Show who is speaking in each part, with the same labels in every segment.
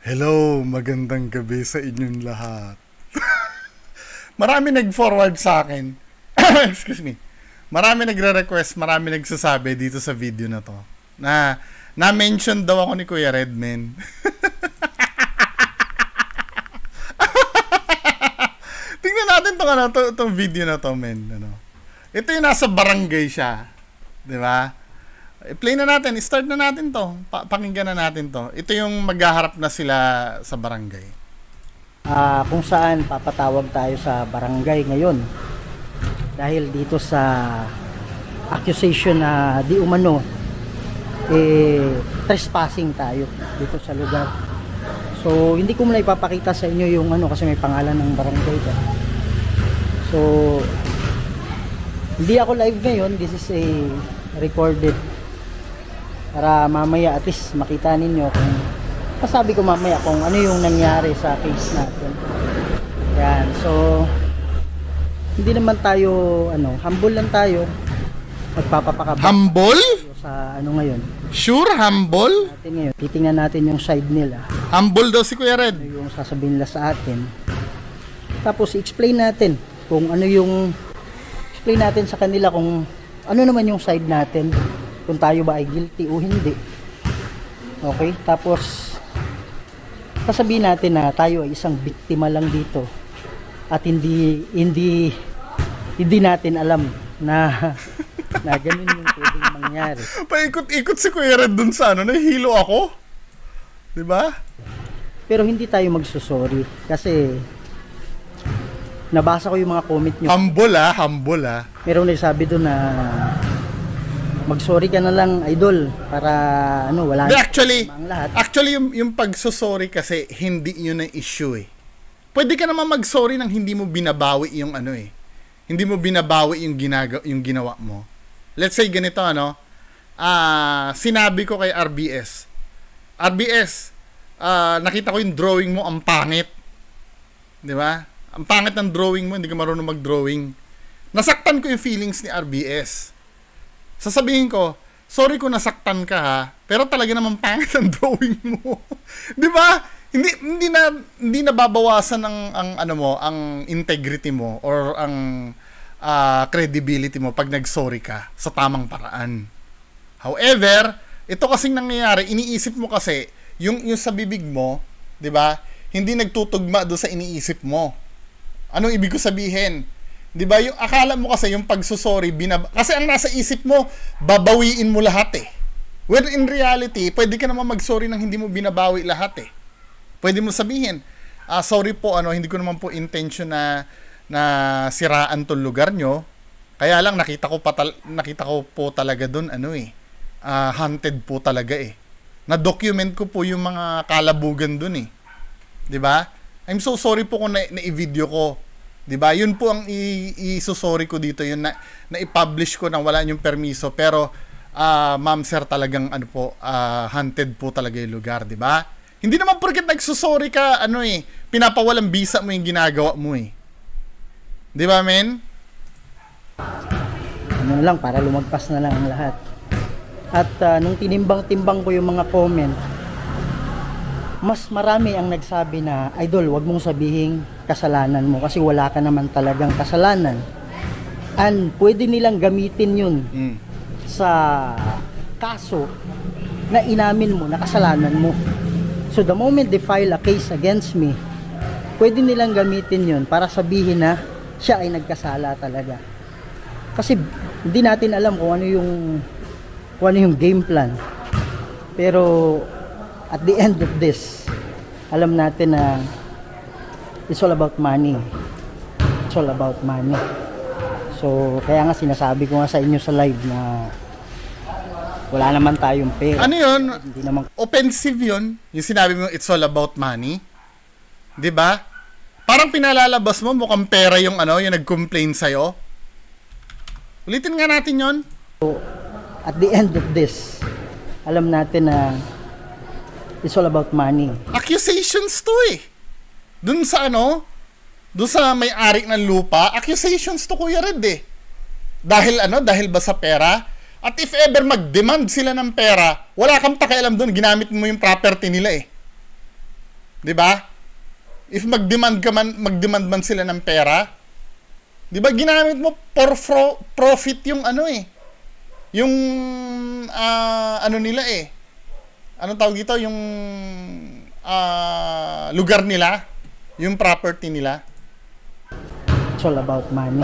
Speaker 1: Hello, magandang gabi sa inyong lahat. Marami nag-forward sa akin. Excuse me. Marami nagre-request, marami nagsasabi dito sa video na to. Na-mention daw ako ni Kuya Redman. Tingnan natin tong video na to, men. Ito yung nasa barangay siya. 'Di ba? I-play na natin, start na natin to. Pakinggan na natin to. Ito yung maghaharap na sila sa barangay.
Speaker 2: Kung saan papatawag tayo sa barangay ngayon. Dahil dito sa accusation na di umano, trespassing tayo dito sa lugar. So, hindi ko muna ipapakita sa inyo yung kasi may pangalan ng barangay ito. So, hindi ako live ngayon. This is a recorded para mamaya at least makita ninyo kung kasabi ko mamaya kung ano yung nangyari sa case natin. Yan, so hindi naman tayo humble lang tayo, magpapakabot
Speaker 1: Humble?
Speaker 2: sa ngayon.
Speaker 1: Sure, humble?
Speaker 2: Natin ngayon, titingnan natin yung side nila.
Speaker 1: Humble daw si Kuya Red.
Speaker 2: Ano yung sasabihin nila sa atin. Tapos i-explain natin kung ano yung explain natin sa kanila kung ano naman yung side natin. Kung tayo ba ay guilty o hindi. Okay? Tapos sasabihin natin na tayo ay isang biktima lang dito at hindi natin alam na ganun yung pwedeng mangyari.
Speaker 1: Paikot-ikot si Kuya Red dun sa nahihilo ako. 'Di ba?
Speaker 2: Pero hindi tayo magsusorry kasi nabasa ko yung mga comment nyo.
Speaker 1: Humble.
Speaker 2: Meron nagsabi doon na mag-sorry ka na lang, idol, para wala na ang lahat.
Speaker 1: Actually, yung pagsusorry kasi, hindi yun ang issue eh. Pwede ka naman mag-sorry nang hindi mo binabawi yung Hindi mo binabawi yung ginawa mo. Let's say ganito, sinabi ko kay RBS, nakita ko yung drawing mo, ang pangit. Di ba? Ang pangit ng drawing mo, hindi ka marunong mag-drawing. Nasaktan ko yung feelings ni RBS. Sasabihin ko, sorry kung nasaktan ka ha, pero talaga naman pangit ang drawing mo. 'Di ba? Hindi nababawasan ang integrity mo or ang credibility mo pag nag-sorry ka sa tamang paraan. However, ito kasing nangyayari, iniisip mo kasi yung sa bibig mo, 'di ba? Hindi nagtutugma do sa iniisip mo. Anong ibig ko sabihin? 'Di ba? Yung akala mo kasi yung pagsusorry kasi ang nasa isip mo, babawiin mo lahat eh. When in reality, pwede ka naman mag-sorry nang hindi mo binabawi lahat eh. Pwede mo sabihin, sorry po, hindi ko naman po intention na siraan tong lugar nyo. Kaya lang nakita ko po talaga doon haunted po talaga eh. Na-document ko po yung mga kalabugan doon eh. 'Di ba? I'm so sorry po kung na-i-video ko. 'Di ba? Yun po ang i-sorry ko dito, yun na i-publish ko nang wala yung permiso, pero ma'am sir, talagang haunted po talaga yung lugar, 'di ba? Hindi naman porket nagsusorry ka, pinapawalang bisa mo yung ginagawa mo eh. 'Di ba, men?
Speaker 2: Lang para lumagpas na lang ang lahat. At nung tinimbang-timbang ko yung mga comment, mas marami ang nagsabi na, idol, wag mong sabihin kasalanan mo kasi wala ka naman talagang kasalanan. And pwede nilang gamitin yun sa kaso na inamin mo na kasalanan mo. So the moment they file a case against me, pwede nilang gamitin yun para sabihin na siya ay nagkasala talaga. Kasi hindi natin alam kung ano yung game plan. Pero at the end of this, alam natin na it's all about money. It's all about money. So, kaya nga sinasabi ko nga sa inyo sa live na wala naman tayong pera.
Speaker 1: Ano yun?
Speaker 2: Hindi naman
Speaker 1: offensive yun. Yung sinabi mo, it's all about money. 'Di ba? Parang pinalalabas mo, mukhang pera yung yung nag-complain sa'yo. Ulitin nga natin yon.
Speaker 2: So, at the end of this, alam natin na it's all about money.
Speaker 1: Accusations to eh. Dun sa may-ari ng lupa, accusations to, Kuya Red eh. Dahil ba sa pera? At if ever mag-demand sila ng pera, wala kang pakialam doon, ginamit mo yung property nila eh. 'Di ba? If magdemand man sila ng pera, 'di ba ginamit mo for profit yung ano eh. Yung ano nila eh. Anong tawag dito? Yung lugar nila, yung property nila.
Speaker 2: It's all about money.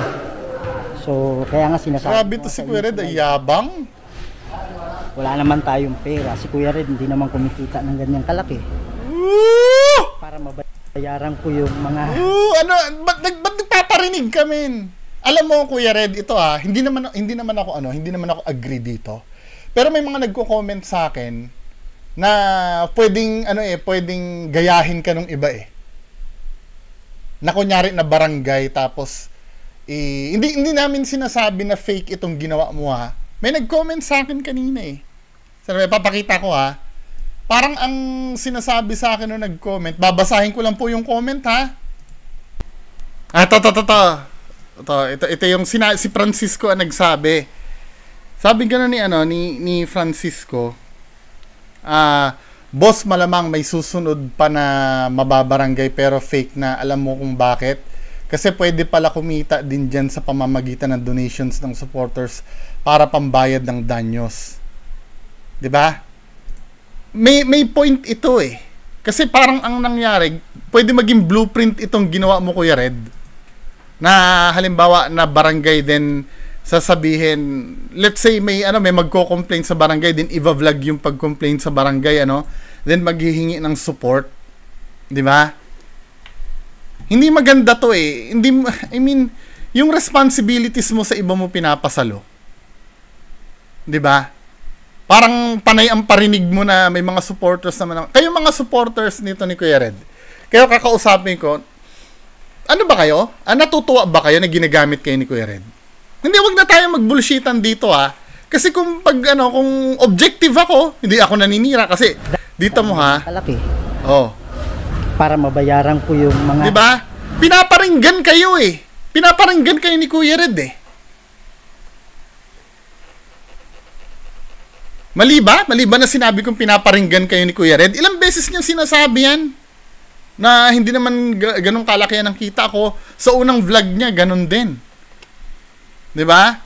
Speaker 2: So, kaya nga sinasabi
Speaker 1: Grabe to si Kuya Red, ay yabang.
Speaker 2: Wala naman tayong pera. Si Kuya Red hindi naman kumikita ng ganyang kalaki.
Speaker 1: Woo!
Speaker 2: Para mabayaran ko yung mga...
Speaker 1: Ano? Ba't nagpaparinig ka, men? Alam mo, Kuya Red, ito hindi naman ako agree dito. Pero may mga nagko-comment sa akin na pwedeng gayahin ka nung iba eh. Na kunyari na barangay tapos hindi namin sinasabi na fake itong ginawa mo ha. May nag-comment sa akin kanina eh. Sabi, papakita ko ha. Parang ang sinasabi sa akin nung nag-comment, babasahin ko lang po yung comment ha. Ito yung si Francisco ang nagsabi. Sabi gano'n ni Francisco, boss, malamang may susunod pa na mababarangay pero fake na. Alam mo kung bakit? Kasi pwede pala kumita din dyan sa pamamagitan ng donations ng supporters para pambayad ng danyos. 'Di ba? May point ito eh. Kasi parang ang nangyari, pwede maging blueprint itong ginawa mo, Kuya Red. Na halimbawa na barangay din sasabihin, let's say may magko-complain sa barangay, din i-vlog yung pag-complain sa barangay, then maghihingi ng support. 'Di ba? Hindi maganda to eh. Yung responsibilities mo sa iba mo pinapasalo. 'Di ba? Parang panay ang parinig mo na may mga supporters naman. Kayo mga supporters nito ni Kuya Red. Kayo kakausapin ko, ano ba kayo? Natutuwa ba kayo na ginagamit kayo ni Kuya Red? Hindi, wag na tayo mag-bullshitan dito ha. Kasi kung kung objective ako, hindi ako naninira kasi dito mo ha.
Speaker 2: Kalaki.
Speaker 1: Oh.
Speaker 2: Para mabayaran ko yung mga...
Speaker 1: 'Di ba? Pinaparinggan kayo eh. Pinaparinggan kayo ni Kuya Red eh. Mali ba na sinabi kong pinaparinggan kayo ni Kuya Red? Ilang beses niyang sinasabi yan? Na hindi naman ganun kalakihan ang kita ko. Sa unang vlog niya, ganun din. 'Di ba?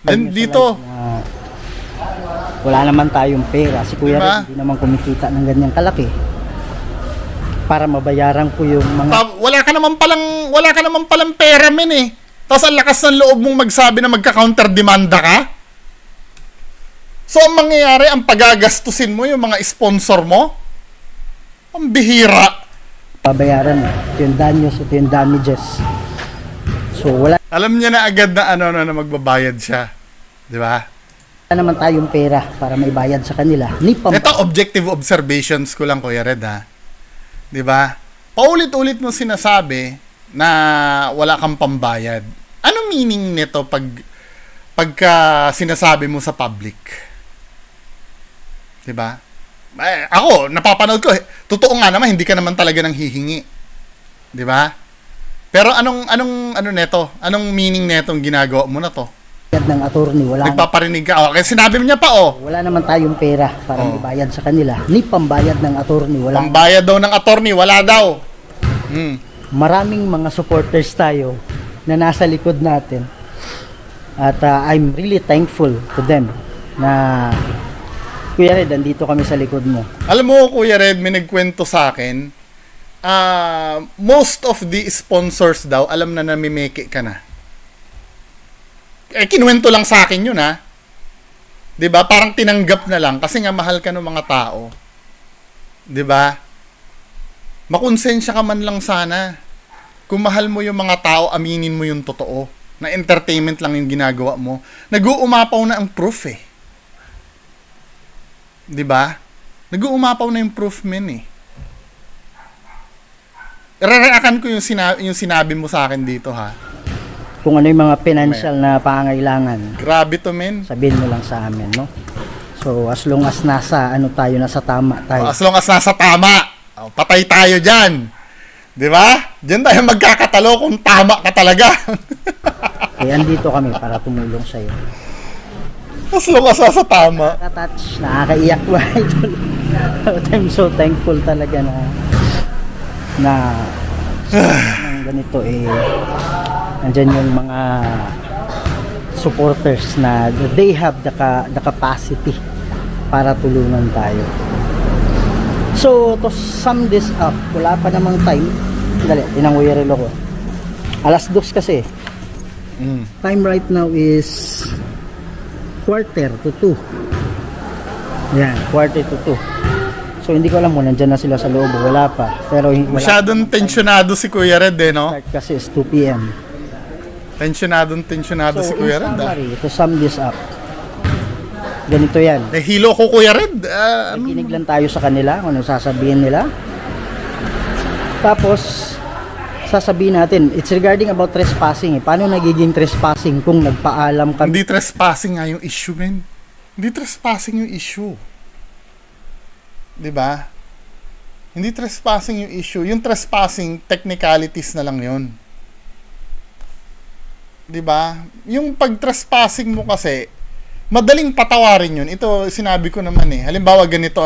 Speaker 1: Then dito,
Speaker 2: wala naman tayong pera. Si Kuya Red hindi naman kumikita ng ganyang kalaki. Para mabayaran ko yung mga...
Speaker 1: Wala ka naman palang pera, men eh. Tapos ang lakas ng loob mong magsabi na magka-counter demanda ka? So, ang mangyayari, ang pagagastusin mo yung mga sponsor mo? Ang bihira.
Speaker 2: Pabayaran yung danyos at yung damages. So, wala...
Speaker 1: Alam niya na agad na na magbabayad siya. 'Di ba?
Speaker 2: Wala naman tayong pera para may bayad sa kanila.
Speaker 1: Ito, objective observations ko lang, Kuya Red, ha? 'Di ba? Paulit-ulit mo sinasabi na wala kang pambayad. Ano meaning nito pagka sinasabi mo sa public? 'Di ba? Ako, napapanood ko, totoo nga naman, hindi ka naman talaga nang hihingi. 'Di ba? Pero anong neto? Anong meaning netong ginagawa mo na to?
Speaker 2: Ng attorney, wala.
Speaker 1: Nagpaparinig ka. Okay, sinabi mo niya pa
Speaker 2: Wala naman tayong pera para ibayad sa kanila. Ni pambayad ng attorney, wala.
Speaker 1: Pambayad daw ng attorney, wala daw.
Speaker 2: Maraming mga supporters tayo na nasa likod natin. At I'm really thankful to them na Kuya Red, andito kami sa likod mo.
Speaker 1: Alam mo, Kuya Red, may nagkwento sa akin, most of the sponsors daw, alam na namimeke ka na. Kinuwento lang sa akin yun, ha? 'Di ba? Parang tinanggap na lang kasi nga mahal ka ng mga tao. 'Di ba? Makonsensya ka man lang sana. Kung mahal mo yung mga tao, aminin mo yung totoo. Na entertainment lang yung ginagawa mo. Nag-uumapaw na ang proof eh. 'Di ba? Nag-uumapaw na yung proof, men eh. Ire-react ko yung sinabi mo sa akin dito, ha?
Speaker 2: Kung ano yung mga financial na pangangailangan.
Speaker 1: Grabe to, men.
Speaker 2: Sabihin mo lang sa amin, no? So, as long as nasa tama tayo.
Speaker 1: As long as nasa tama. Patay tayo dyan. Di ba? Diyan tayo magkakatalo kung tama ka talaga.
Speaker 2: Kaya andito kami para tumulong sa'yo.
Speaker 1: As long as nasa tama.
Speaker 2: Nakaka-touch, nakakaiyak ba? I'm so thankful talaga na na ng ganito nandyan yung mga supporters na they have the capacity para tulungan tayo. So to sum this up, wala pa namang time. Dali, inanguyarilo ko. 2:00 kasi. Time right now is 1:45. Yan, 1:45. So hindi ko alam kung nandyan na sila sa loob, wala pa. Pero
Speaker 1: masyadong tensyonado si Kuya Red no?
Speaker 2: Start kasi is 2 p.m.
Speaker 1: Tensyonado si Kuya Red.
Speaker 2: To sum this up, ganito yan.
Speaker 1: Hilo ko Kuya Red.
Speaker 2: Nakikinig lang tayo sa kanila kung ano sasabihin nila. Tapos sasabihin natin, it's regarding about trespassing. Paano nagiging trespassing kung nagpaalam kami?
Speaker 1: Hindi trespassing nga yung issue, men. Hindi trespassing yung issue. 'Di ba? Hindi trespassing yung issue. Yung trespassing, technicalities na lang yun. 'Di ba? Yung pag-trespassing mo kasi, madaling patawarin yun. Ito, sinabi ko naman Halimbawa, ganito,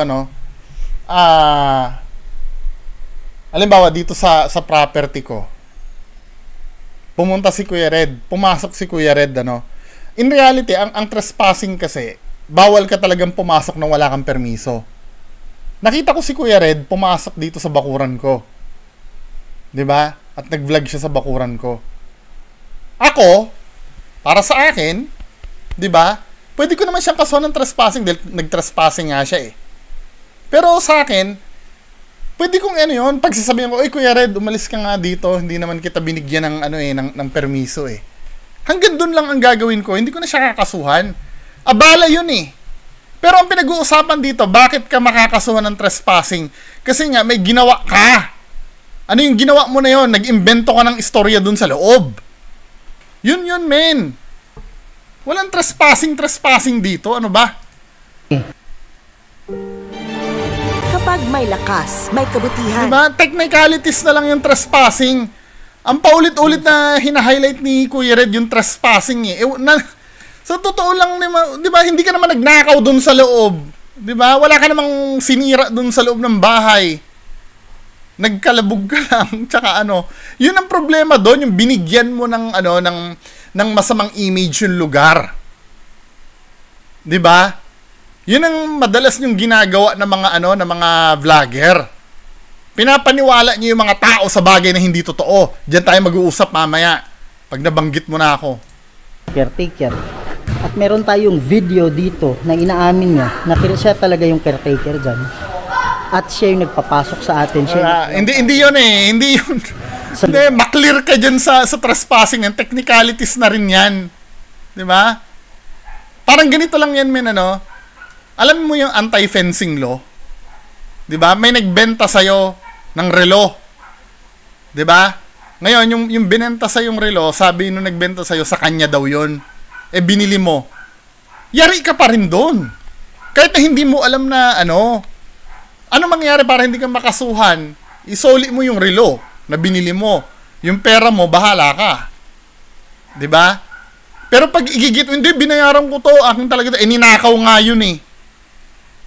Speaker 1: halimbawa, dito sa property ko, pumunta si Kuya Red, pumasok si Kuya Red, In reality, ang trespassing kasi, bawal ka talagang pumasok nang wala kang permiso. Nakita ko si Kuya Red pumasok dito sa bakuran ko. 'Di ba? At nag-vlog siya sa bakuran ko. Ako, para sa akin, 'di ba? Pwede ko naman siyang kasuhan ng trespassing dahil nag-trespassing nga siya Pero sa akin, pwede kong yun, pagsasabihin ko, "Oy Kuya Red, umalis ka nga dito, hindi naman kita binigyan ng ng permiso Hanggang doon lang ang gagawin ko, hindi ko na siya kakasuhan. Abala yun Pero ang pinag-uusapan dito, bakit ka makakasuhan ng trespassing? Kasi nga, may ginawa ka. Ano yung ginawa mo na yun? Nag-imbento ka ng istorya dun sa loob. Yun, men. Walang trespassing dito. Ano ba?
Speaker 3: Kapag may lakas, may kabutihan.
Speaker 1: Diba? Technicalities na lang yung trespassing. Ang paulit-ulit na hina-highlight ni Kuya Red yung trespassing Sa totoo lang, di ba, hindi ka naman nagnakaw dun sa loob. Di ba? Wala ka namang sinira dun sa loob ng bahay. Nagkalabog ka lang. Tsaka yun ang problema doon, yung binigyan mo ng masamang image yung lugar. Di ba? Yun ang madalas yung ginagawa ng mga ng mga vlogger. Pinapaniwala niyo yung mga tao sa bagay na hindi totoo. Diyan tayo mag-uusap mamaya pag nabanggit mo na ako.
Speaker 2: Caretaker. At meron tayong video dito na inaamin niya na siya talaga yung caretaker dyan. At siya yung nagpapasok sa atin.
Speaker 1: Hindi yun Hindi yun. Hindi, maklear ka dyan sa trespassing. Yung technicalities na rin yan. Di ba? Parang ganito lang yan, men, Alam mo yung anti-fencing law? Di ba? May nagbenta sa'yo ng relo. Di ba? Ngayon, yung binenta sa yung relo, sabi nung nagbenta sa'yo, sa kanya daw yun. Binili mo. Yari ka pa rin doon. Kahit na hindi mo alam na ano mangyari para hindi ka makasuhan, isoli mo yung relo na binili mo. Yung pera mo, bahala ka. 'Di ba? Pero pag igigit, hindi, binayaran ko to, akin talaga to, ninakaw nga yun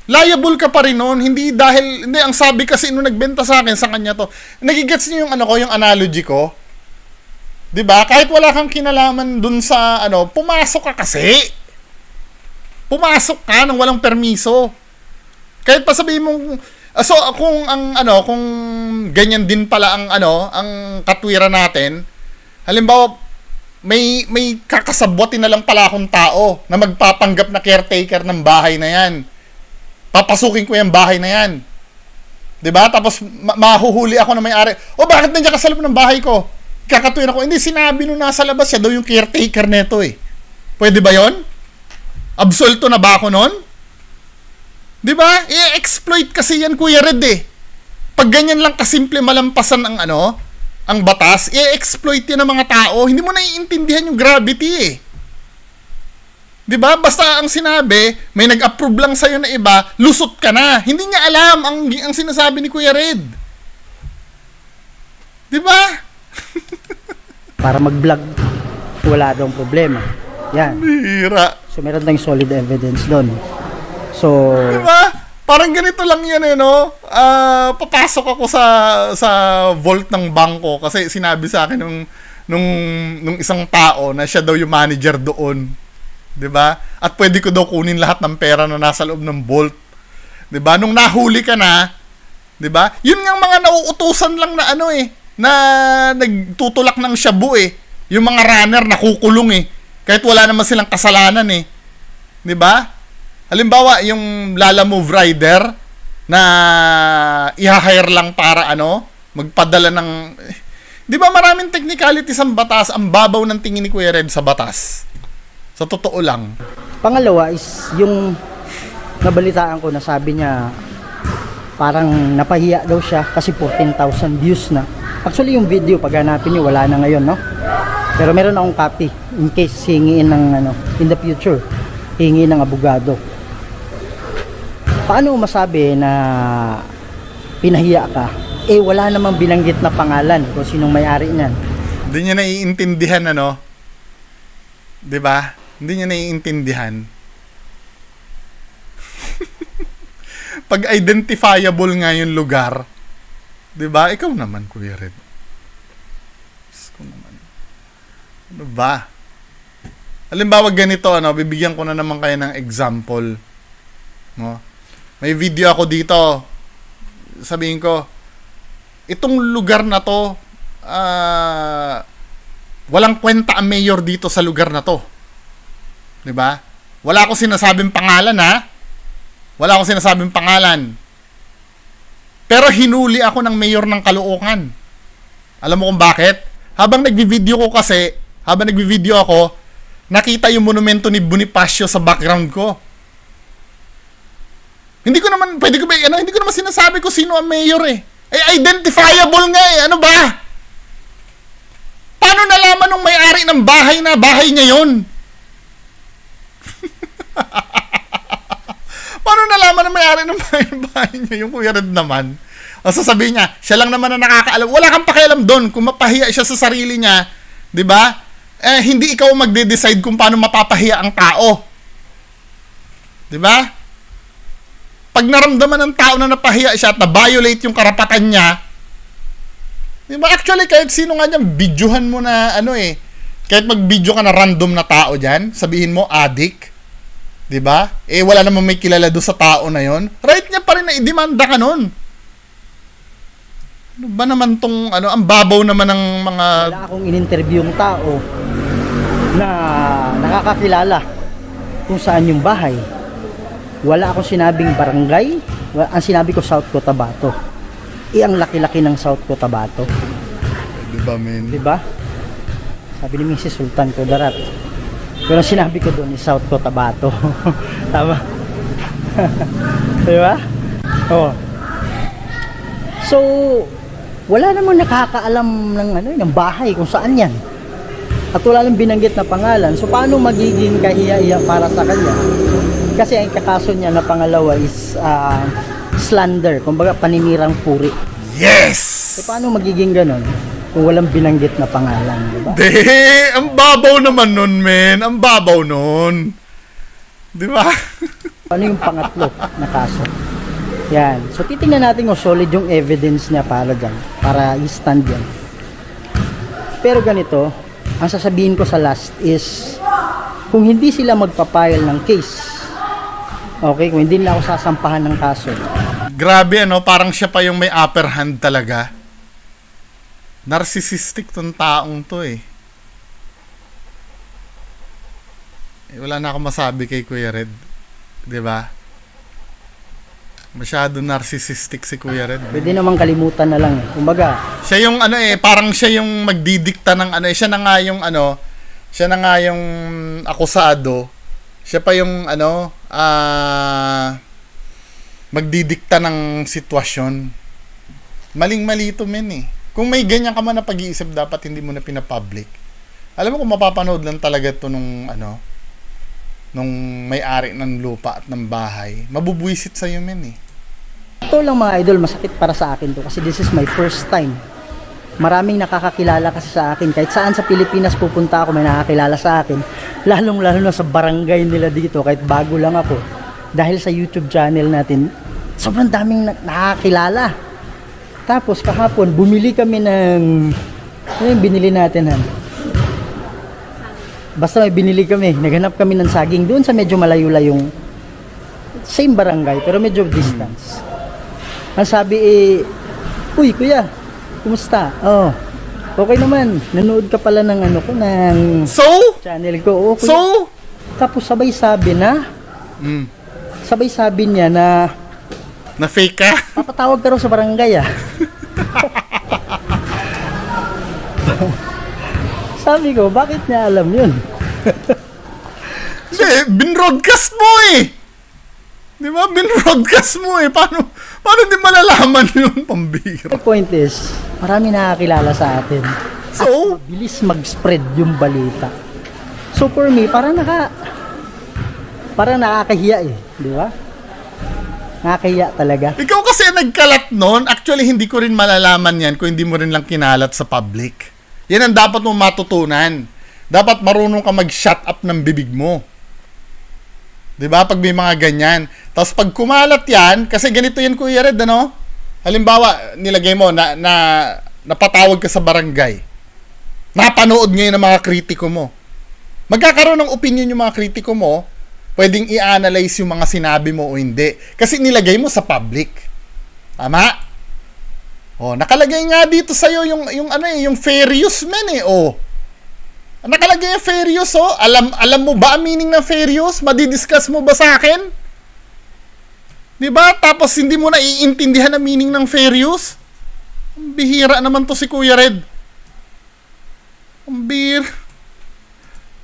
Speaker 1: Liable ka pa rin noon, hindi, ang sabi kasi nung nagbenta sa akin, sa kanya to, nagigets niyo yung yung analogy ko? 'Di ba? Kahit wala kang kinalaman dun sa pumasok ka kasi. Pumasok ka nang walang permiso. Kahit pa sabihin mong so kung kung ganyan din pala ang katwiran natin, halimbawa may kakasabwatin na lang pala akong tao na magpapanggap na caretaker ng bahay na yan. Papasukin ko yung bahay na yan. 'Di ba? Tapos mahuhuli ako na may-ari. O bakit nandiyan ka sa loob ng bahay ko? Kakatuin ako, hindi, sinabi nung nasa labas siya daw yung caretaker neto Pwede ba yon? Absolto na ba ako nun? Diba? I-exploit kasi yan, Kuya Red Pag ganyan lang kasimple malampasan ang batas, i-exploit yan ng mga tao, hindi mo naiintindihan yung gravity Diba? Basta ang sinabi, may nag-approve lang sa'yo na iba, lusot ka na. Hindi niya alam ang sinasabi ni Kuya Red. Diba?
Speaker 2: Para mag-vlog, wala daw problema. Yan.
Speaker 1: Bihira.
Speaker 2: So meron tayong solid evidence doon. So,
Speaker 1: diba? Parang ganito lang yan eh, no? Papasok ako sa vault ng bangko kasi sinabi sa akin nung isang tao na siya daw yung manager doon. 'Di ba? At pwede ko daw kunin lahat ng pera na nasa loob ng vault. 'Di ba? Nung nahuli ka na, 'di ba? Yun ngang mga nauutusan lang na ano eh, na nagtutulak ng shabu eh. Yung mga runner nakukulong eh. Kahit wala naman silang kasalanan eh. 'Di ba? Halimbawa, yung Lala Move Rider na i-hire lang para magpadala ng... Di ba maraming technicalities ang batas, ang babaw ng tingin ni Kuya Red sa batas? Sa totoo lang.
Speaker 2: Pangalawa is yung nabalitaan ko na sabi niya parang napahiya daw siya kasi 14,000 views na. Actually yung video, pag hanapin niyo, wala na ngayon, no? Pero meron akong copy in case hingiin ng in the future, hingi ng abogado. Paano masabi na pinahiya ka? Wala namang binanggit na pangalan kung sinong may-ari niyan.
Speaker 1: Hindi niya naiintindihan, 'Di ba? Hindi niya naiintindihan. Pag identifiable nga yung lugar, 'di ba? Ikaw naman, Kuya Red. Ikaw naman. Ano ba? Halimbawa ganito, bibigyan ko na naman kayo ng example. No? May video ako dito. Sabihin ko, itong lugar na to, walang kwenta ang mayor dito sa lugar na to. 'Di ba? Wala akong sinasabing pangalan, ha? Wala akong sinasabing pangalan. Pero hinuli ako ng mayor ng Caloocan. Alam mo kung bakit? Habang nagvi-video ako, nakita yung monumento ni Bonifacio sa background ko. Hindi ko naman sinasabi ko sino ang mayor eh. Identifiable nga eh. Ano ba? Paano nalaman nung may-ari ng bahay na bahay niya yun? Paano nalaman ng may-ari ng bahay niya yung Kuya Red naman? O sasabihin niya, siya lang naman na nakakaalam. Wala kang pakialam doon. Kung mapahiya siya sa sarili niya, 'di ba? Hindi ikaw magde-decide kung paano mapapahiya ang tao. 'Di ba? Pag naramdaman ng tao na napahiya siya at na-violate yung karapatan niya, di ba? Actually, kahit sino nga dyan, videohan mo na kahit mag-video ka na random na tao dyan, sabihin mo, addict, di ba? Wala namang may kilala doon sa tao na yon. Right niya pa rin na idemanda ka nun. Ano ba naman tong, ang babaw naman ng mga...
Speaker 2: Wala akong in-interview yung tao na nakakakilala kung saan yung bahay. Wala akong sinabing barangay. Ang sinabi ko South Cotabato. Ang laki-laki ng South Cotabato.
Speaker 1: Diba, men?
Speaker 2: Diba? Sabi ni Mrs. Sultan Kudarat. Pero ang sinabi ko doon is South Cotabato. Tama? Diba? Oh. So, wala namang nakakaalam ng bahay kung saan yan. At wala lang binanggit na pangalan. So, paano magiging kahiya-hiya para sa kanya? Kasi ang kakaso niya na pangalawa is slander, kumbaga paninirang puri.
Speaker 1: Yes!
Speaker 2: So paano magiging ganon kung walang binanggit na pangalan, di ba?
Speaker 1: Ang babaw naman nun, men. Ang babaw nun. Di ba?
Speaker 2: Ano yung pangatlo na kaso? Yan. So titingnan natin kung solid yung evidence niya para dyan, para i-stand yan. Pero ganito, ang sasabihin ko sa last is, kung hindi sila magpapile ng case, okay, kung hindi nila ako sasampahan ng kaso.
Speaker 1: Grabe, parang siya pa yung may upper hand talaga. Narcissistic tong taong to eh. Wala na akong masabi kay Kuya Red. 'Di ba? Masyado narcissistic si Kuya Red.
Speaker 2: Pwede namang kalimutan na lang eh. Kumbaga,
Speaker 1: siya yung parang siya yung magdidikta ng siya na nga yung siya na nga yung akusado. Siya pa yung magdidikta ng sitwasyon. Maling-mali ito, men eh. Kung may ganyan ka man na pag-iisip, dapat hindi mo na pinapublic. Alam mo kung mapapanood lang talaga ito nung may-ari ng lupa at ng bahay, mabubwisit sa'yo, men eh.
Speaker 2: Ito lang mga idol, masakit para sa akin to kasi this is my first time. Maraming nakakakilala kasi sa akin. Kahit saan sa Pilipinas pupunta ako, may nakakilala sa akin. Lalong-lalo na sa barangay nila dito, kahit bago lang ako. Dahil sa YouTube channel natin, sobrang daming nakakilala. Tapos kahapon, bumili kami ng, ano yung binili natin, Han? Basta may binili kami, naghanap kami ng saging doon sa medyo malayo-layong same barangay, pero medyo distance. Ang sabi uy kuya, kumusta? Oh, okay naman, nanood ka pala ng ano ko, ng channel ko. Oh, kuya.
Speaker 1: So?
Speaker 2: Tapos sabay sabi niya na
Speaker 1: Na-fake ka?
Speaker 2: papatawag ka raw sa barangay Sabi ko, bakit niya alam yun?
Speaker 1: Hindi, binroadcast mo eh. Di ba? Binroadcast mo eh. Paano di malalaman yun? Pambira.
Speaker 2: The point is, marami nakakilala sa atin.
Speaker 1: So?
Speaker 2: At bilis mag-spread yung balita. So for me, parang nakakahiya eh. Di ba? Nakakahiya talaga.
Speaker 1: Ikaw kasi nagkalat nun. Actually, hindi ko rin malalaman yan kung hindi mo rin lang kinalat sa public. Yan ang dapat mo matutunan. Dapat marunong ka mag-shut up ng bibig mo. Diba? Pag may mga ganyan. Tapos pag kumalat yan, kasi ganito yan Kuya Red, ano? Halimbawa, nilagay mo na napatawag ka sa barangay. Napanood ngayon ng mga kritiko mo. Magkakaroon ng opinion yung mga kritiko mo, pwedeng i-analyze yung mga sinabi mo o hindi. Kasi nilagay mo sa public. Tama? Oh, nakalagay nga dito sa'yo yung fair use man eh, oh. Nakalagay yung fair use, oh. Alam mo ba ang meaning ng fair use? Madidiscuss mo ba sa akin? Diba? Tapos hindi mo na iintindihan ang meaning ng fair use? Ang bihira naman to si Kuya Red. Ang bihira.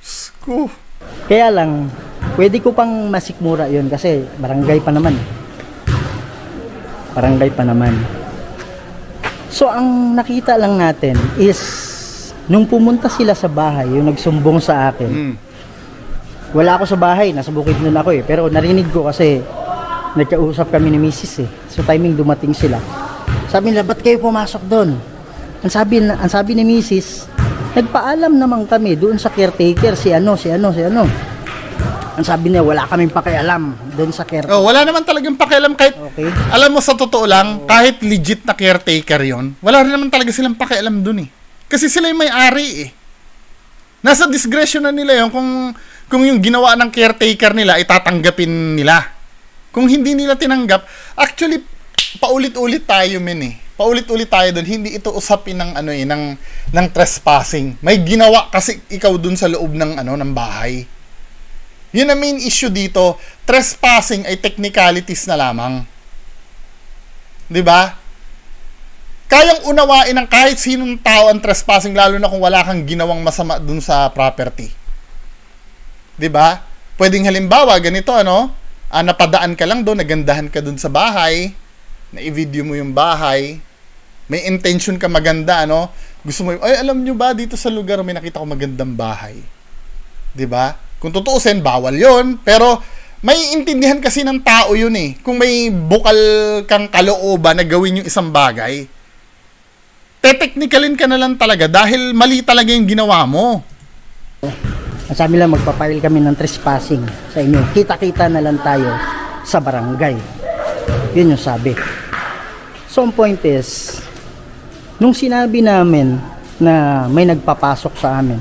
Speaker 1: Sko.
Speaker 2: Kaya lang, pwede ko pang masikmura yun kasi barangay pa naman. Barangay pa naman. So, ang nakita lang natin is, nung pumunta sila sa bahay, yung nagsumbong sa akin, wala ako sa bahay, nasa Bukidnon ako eh. Pero narinig ko kasi, nagkausap kami ni Mrs. eh. So, timing dumating sila. Sabi nila, ba't kayo pumasok doon? Ang sabi ni Mrs., nagpaalam naman kami doon sa caretaker, si ano. Ang sabi niya, wala kaming pakialam doon sa caretaker.
Speaker 1: Oh, wala naman talagang pakialam kahit,
Speaker 2: Okay.
Speaker 1: alam mo sa totoo lang, kahit legit na caretaker yon, wala rin naman talaga silang pakialam dun eh. Kasi sila yung may-ari eh. Nasa discretion na nila yun kung yung ginawa ng caretaker nila, itatanggapin nila. Kung hindi nila tinanggap, actually, paulit-ulit tayo men eh. Paulit-ulit tayo dun. Hindi ito usapin ng trespassing. May ginawa kasi ikaw dun sa loob ng bahay. Yun ang main issue dito. Trespassing ay technicalities na lamang. 'Di ba? Kayang unawain ng kahit sinong tao ang trespassing, lalo na kung wala kang ginawang masama dun sa property. 'Di ba? Pwedeng halimbawa ganito napadaan ka lang doon, nagandahan ka dun sa bahay, na i-video mo yung bahay, may intention ka maganda, gusto mo, ay alam nyo ba dito sa lugar may nakita ko magandang bahay. 'Di ba? Kung tutuusin, bawal yon. Pero, may intindihan kasi ng tao yun eh. Kung may bukal kang kalooban na gawin yung isang bagay, te-technicalin ka na lang talaga dahil mali talaga yung ginawa mo.
Speaker 2: Sabi lang, magpapile kami ng trespassing sa inyo. Kita-kita na lang tayo sa barangay. Yun yung sabi. So, ang point is, nung sinabi namin na may nagpapasok sa amin,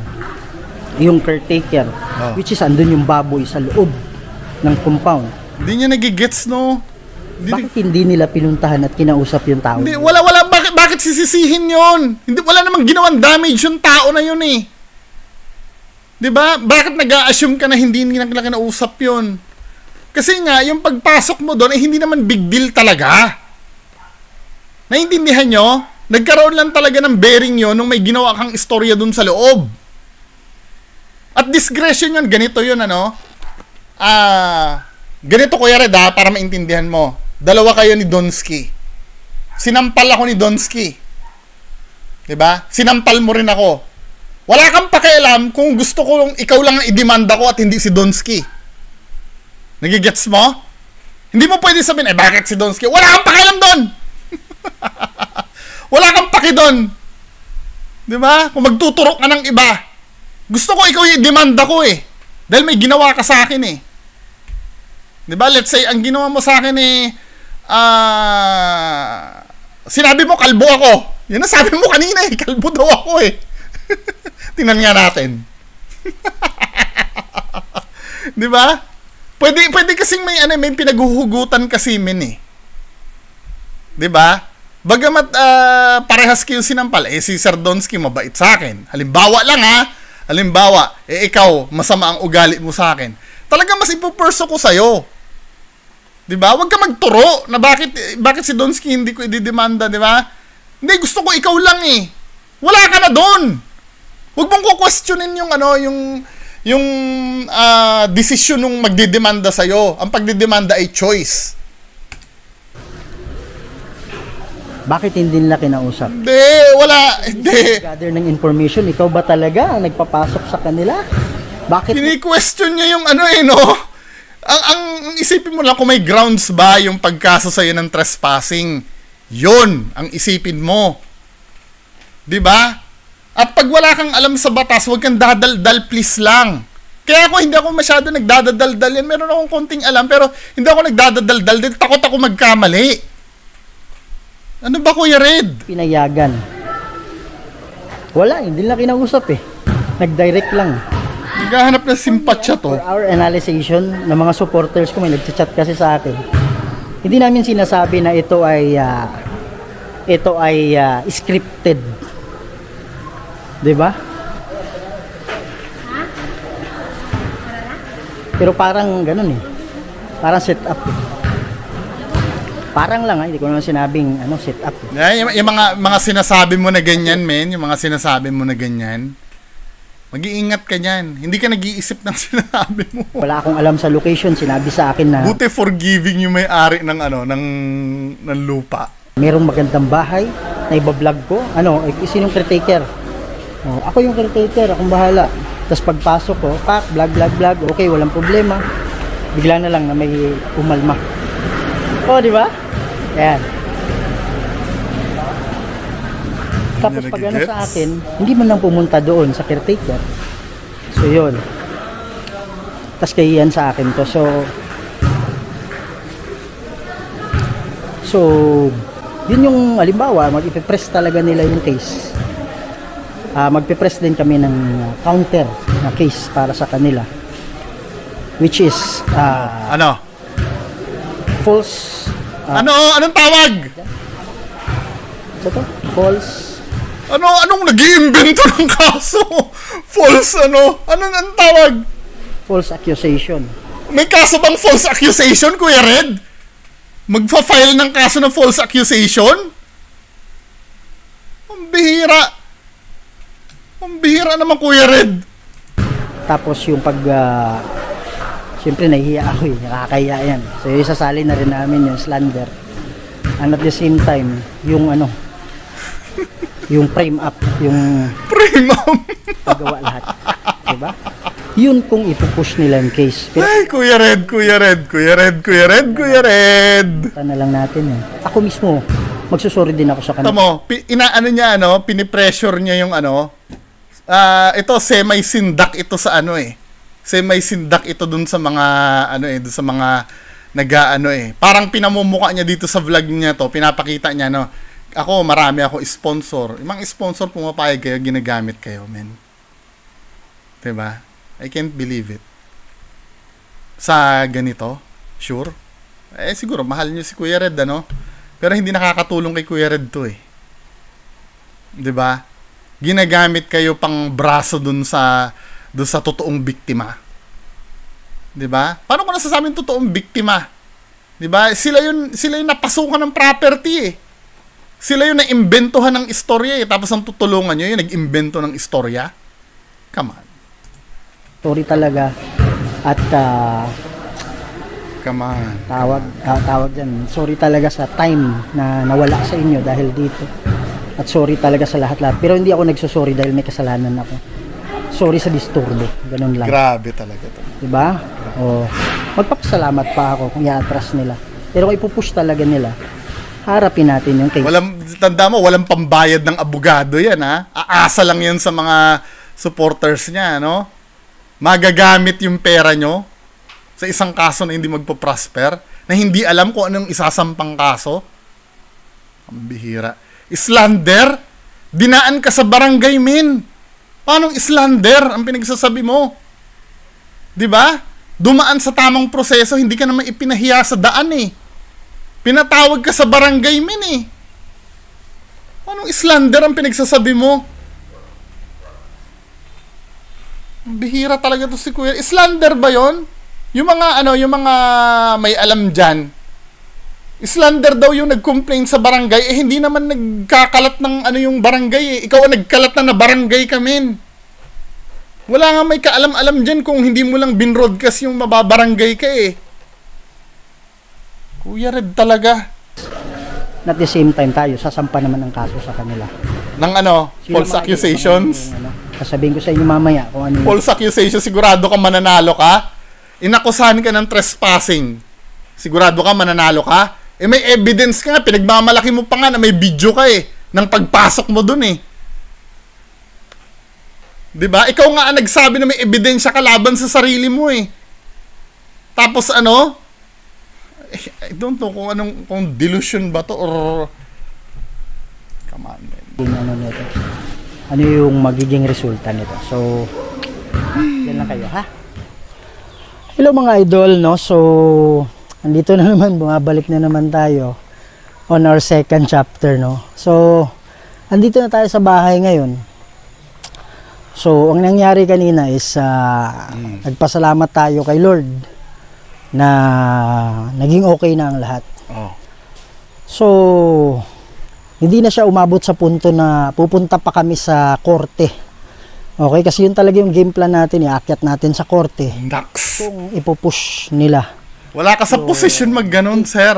Speaker 2: yung caretaker, which is andun yung baboy sa loob ng compound.
Speaker 1: Hindi niya nagigets, no?
Speaker 2: Bakit hindi nila pinuntahan at kinausap yung tao?
Speaker 1: Hindi, wala. Bakit sisisihin yon? Hindi, wala namang ginawang damage yung tao na yun eh. 'Di ba? Bakit nag-a-assume ka na hindi nila kinausap yon? Kasi nga, yung pagpasok mo doon ay hindi naman big deal talaga. Naintindihan nyo? Nagkaroon lang talaga ng bearing yon nung may ginawa kang istorya doon sa loob. At discretion yun, ganito yun, ganito Kuya Red, para maintindihan mo. Dalawa kayo ni Donsky. Sinampal ako ni Donsky. 'Di ba? Sinampal mo rin ako. Wala kang pakialam kung gusto ko ikaw lang ang idemanda ko at hindi si Donsky. Nagigets mo? Hindi mo pwede sabihin, bakit si Donsky? Wala kang pakialam doon! Wala kang paki doon. 'Di ba? Kung magtuturok ka ng iba, gusto ko ikaw yung demanda ko eh. Dahil may ginawa ka sa akin eh. 'Di ba? Let's say ang ginawa mo sa akin sinabi mo kalbo ako. Yun ang sabi mo kanina eh, kalbo daw ako eh. Tingnan nga natin. 'Di ba? Pwede kasing may pinaghuhugutan kasi men eh. 'Di ba? Bagamat parehas kayo sinampal, si Sir Donsky mabait sa akin. Halimbawa lang halimbawa, ikaw masama ang ugali mo sa akin. Talaga mas ipuperso ko sa'yo. 'Di ba? Huwag ka magturo na bakit si Donsky hindi ko ididemanda, 'di ba? Hindi, gusto ko ikaw lang eh. Wala ka na doon. Huwag mong ko-questionin yung desisyon nung magdidemanda sa'yo. Ang pagdidemanda ay choice.
Speaker 2: Bakit hindi nila kinausap?
Speaker 1: Hindi.
Speaker 2: Gather ng information, ikaw ba talaga ang nagpapasok sa kanila? Bakit?
Speaker 1: Kini-question niya yung no? Ang isipin mo lang kung may grounds ba yung pagkaso sa'yo ng trespassing. Yun ang isipin mo. 'Di ba? At pag wala kang alam sa batas, huwag kang dadaldal, please lang. Kaya hindi ako masyado nagdadaldal yan. Meron akong konting alam, pero hindi ako nagdadaldal din. Takot ako magkamali. Ano ba, Kuya Red?
Speaker 2: Pinayagan. Wala, hindi nila kinausap eh. Nag-direct lang.
Speaker 1: Naghahanap ng simpatsya to.
Speaker 2: For our analysis ng mga supporters ko, may nag-chat kasi sa akin. Hindi namin sinasabi na ito ay scripted. 'Di ba? Pero parang ganoon eh. Parang set up eh. Parang lang hindi ko naman sinabing set up.
Speaker 1: Eh. Yung mga sinasabi mo na ganyan, men, yung mga sinasabi mo na ganyan. Mag-iingat ka niyan. Hindi ka nag-iisip ng sinasabi mo.
Speaker 2: Wala akong alam sa location, sinabi sa akin na
Speaker 1: buti forgiving yung may-ari ng lupa.
Speaker 2: Merong magandang bahay na iba-vlog ko. Sinong caretaker? Ako yung caretaker, akong bahala. Tapos pagpasok ko, vlog. Okay, walang problema. Bigla na lang na may umalma. Di ba? Ayan. Tapos pag sa akin, hindi man lang pumunta doon sa caretaker. So, yun. Tapos kahiyan sa akin to. So, yun yung halimbawa, mag-ipipress talaga nila yung case. Magpipress din kami ng counter na case para sa kanila. Which is, false.
Speaker 1: Anong tawag?
Speaker 2: Ito? False.
Speaker 1: Anong nag-iimbento ng kaso? False Anong tawag?
Speaker 2: False accusation.
Speaker 1: May kaso bang false accusation, Kuya Red? Magfa-file ng kaso ng false accusation? Ang bihira. Ang bihira naman, Kuya Red.
Speaker 2: Tapos yung siyempre nahihiya ako nakakahiya yan. So isasali na rin namin yung slander. And at the same time, yung yung frame up, pagawa lahat. Diba? Yun kung ipupush nila yung case. Pero,
Speaker 1: ay, Kuya Red.
Speaker 2: na lang natin eh. Ako mismo, magsusorry din ako sa kanila.
Speaker 1: Tamo, pinipressure niya yung ito, semi-sindak ito sa semi-sindak ito dun sa mga, dun sa mga parang pinamumuka niya dito sa vlog niya to, pinapakita niya, ako, marami ako sponsor. Yung mga sponsor, pumapayag kayo, ginagamit kayo, men. Diba? I can't believe it. Sa ganito, sure. Siguro, mahal nyo si Kuya Red, Pero hindi nakakatulong kay Kuya Red to, eh. Diba? Ginagamit kayo pang braso dun sa totoong biktima. Diba? Paano ko nasasabing totoong biktima? Diba? Sila yung napasukan ng property, eh. Sila yung na-imbentohan ng istorya eh. Tapos ang tutulungan nyo yung nag-imbento ng istorya. Come on.
Speaker 2: Sorry talaga. At
Speaker 1: come on.
Speaker 2: Tawag dyan. Sorry talaga sa time na nawala sa inyo dahil dito. At sorry talaga sa lahat-lahat. Pero hindi ako nagsusorry dahil may kasalanan ako. Sorry sa disturbo. Ganun lang.
Speaker 1: Grabe talaga to.
Speaker 2: Diba? Magpapasalamat pa ako kung i-atras nila. Pero kung ipupush talaga nila, harapin natin yung case.
Speaker 1: Tanda mo, walang pambayad ng abogado yan, ha? Aasa lang yan sa mga supporters niya, Magagamit yung pera nyo sa isang kaso na hindi magpo-prosper, na hindi alam kung anong isasampang kaso. Ang bihira. Slander? Dinaan ka sa barangay, min. Paano slander ang pinagsasabi mo? 'Di ba? Dumaan sa tamang proseso, hindi ka naman ipinahiya sa daan eh. Pinatawag ka sa barangay, min eh. Paano slander ang pinagsasabi mo? Ang bihira talaga to si Kuya. Slander ba 'yon? Yung mga may alam diyan. Slander daw yung nag-complain sa barangay, eh hindi naman nagkakalat ng yung barangay eh. Ikaw ang nagkalat na barangay kami. Wala nga may kaalam-alam diyan kung hindi mo lang binroadcast yung mababarangay ka eh. Kuya Red talaga.
Speaker 2: At the same time tayo, sasampa naman ang kaso sa kanila.
Speaker 1: Ng false accusations?
Speaker 2: Sasabihin ko sa inyo mamaya kung ano yung...
Speaker 1: False accusations, sigurado ka mananalo ka? Inakusahan ka ng trespassing. Sigurado ka mananalo ka? Eh may evidence ka, pinagmamalaki mo pa nga na may video ka eh, ng pagpasok mo dun eh. 'Di ba? Ikaw nga ang nagsabi na may ebidensya ka laban sa sarili mo eh. Tapos I don't know kung delusion ba to or come on, man.
Speaker 2: Ano yung magiging resulta nito. So, yan lang kayo, ha? Hello mga idol, no? So, andito na naman, bumabalik na naman tayo on our second chapter, no? So, andito na tayo sa bahay ngayon. So, ang nangyari kanina is nagpasalamat tayo kay Lord na naging okay na ang lahat.
Speaker 1: Oh.
Speaker 2: So, hindi na siya umabot sa punto na pupunta pa kami sa korte. Okay, kasi yun talaga yung game plan natin, iakyat natin sa korte.
Speaker 1: Naks.
Speaker 2: Kung ipupush nila.
Speaker 1: Wala ka sa position magganon, sir.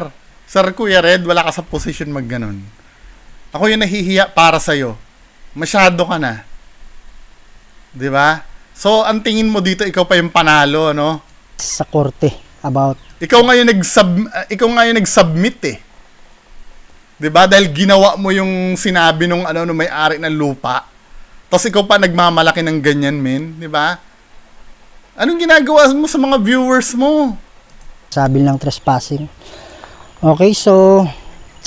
Speaker 1: Sir Kuya Red, wala ka sa position magganon. Ako yung nahihiya para sa'yo. Masyado ka na. 'Di ba? So, ang tingin mo dito, ikaw pa yung panalo, ano?
Speaker 2: Sa korte about...
Speaker 1: Ikaw nga yung nag-submit eh. 'Di ba? Dahil ginawa mo yung sinabi nung may-ari ng lupa. Tapos ikaw pa nagmamalaki ng ganyan, men, 'di ba? Anong ginagawa mo sa mga viewers mo?
Speaker 2: Sabi ng trespassing. Okay, so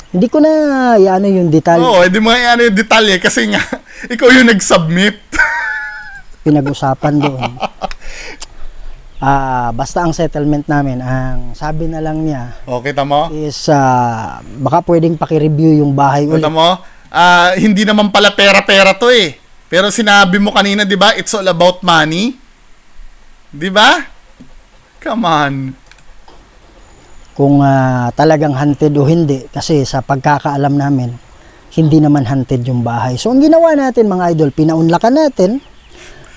Speaker 2: hindi ko na yung detalye.
Speaker 1: Oo, hindi mo yung detalye kasi nga ikaw yung nag-submit.
Speaker 2: Pinag-usapan doon. Basta ang settlement namin, ang sabi na lang niya,
Speaker 1: okay, tama?
Speaker 2: Is baka pwedeng paki-review yung bahay ulit.
Speaker 1: Tama? Hindi naman pala pera-pera to eh. Pero sinabi mo kanina, 'di ba? It's all about money. 'Di ba? Come on.
Speaker 2: Kung talagang haunted o hindi, kasi sa pagkakaalam namin, hindi naman haunted yung bahay. So ang ginawa natin mga idol, pinaunlakan natin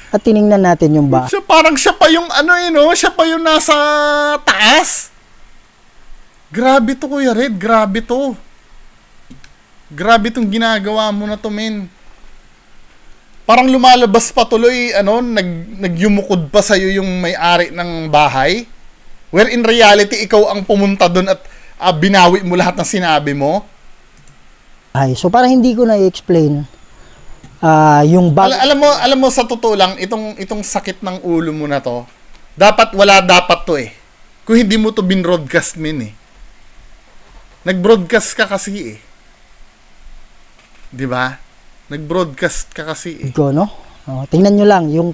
Speaker 2: at tiningnan natin yung bahay.
Speaker 1: Siya pa yung siya pa yung nasa taas. Grabe to, Kuya Red, grabe to. Grabe tong ginagawa mo na to, men. Parang lumalabas pa tuloy, nagyumukod pa sa'yo yung may-ari ng bahay. Where in reality, ikaw ang pumunta doon at binawi mo lahat ng sinabi mo.
Speaker 2: So para hindi ko na-explain, yung
Speaker 1: alam mo sa totoo lang, itong sakit ng ulo mo na to, wala dapat to eh. Kung hindi mo to binroadcast, min eh. Nag-broadcast ka kasi eh. 'Di ba? Nag-broadcast ka kasi eh.
Speaker 2: No? Tingnan nyo lang yung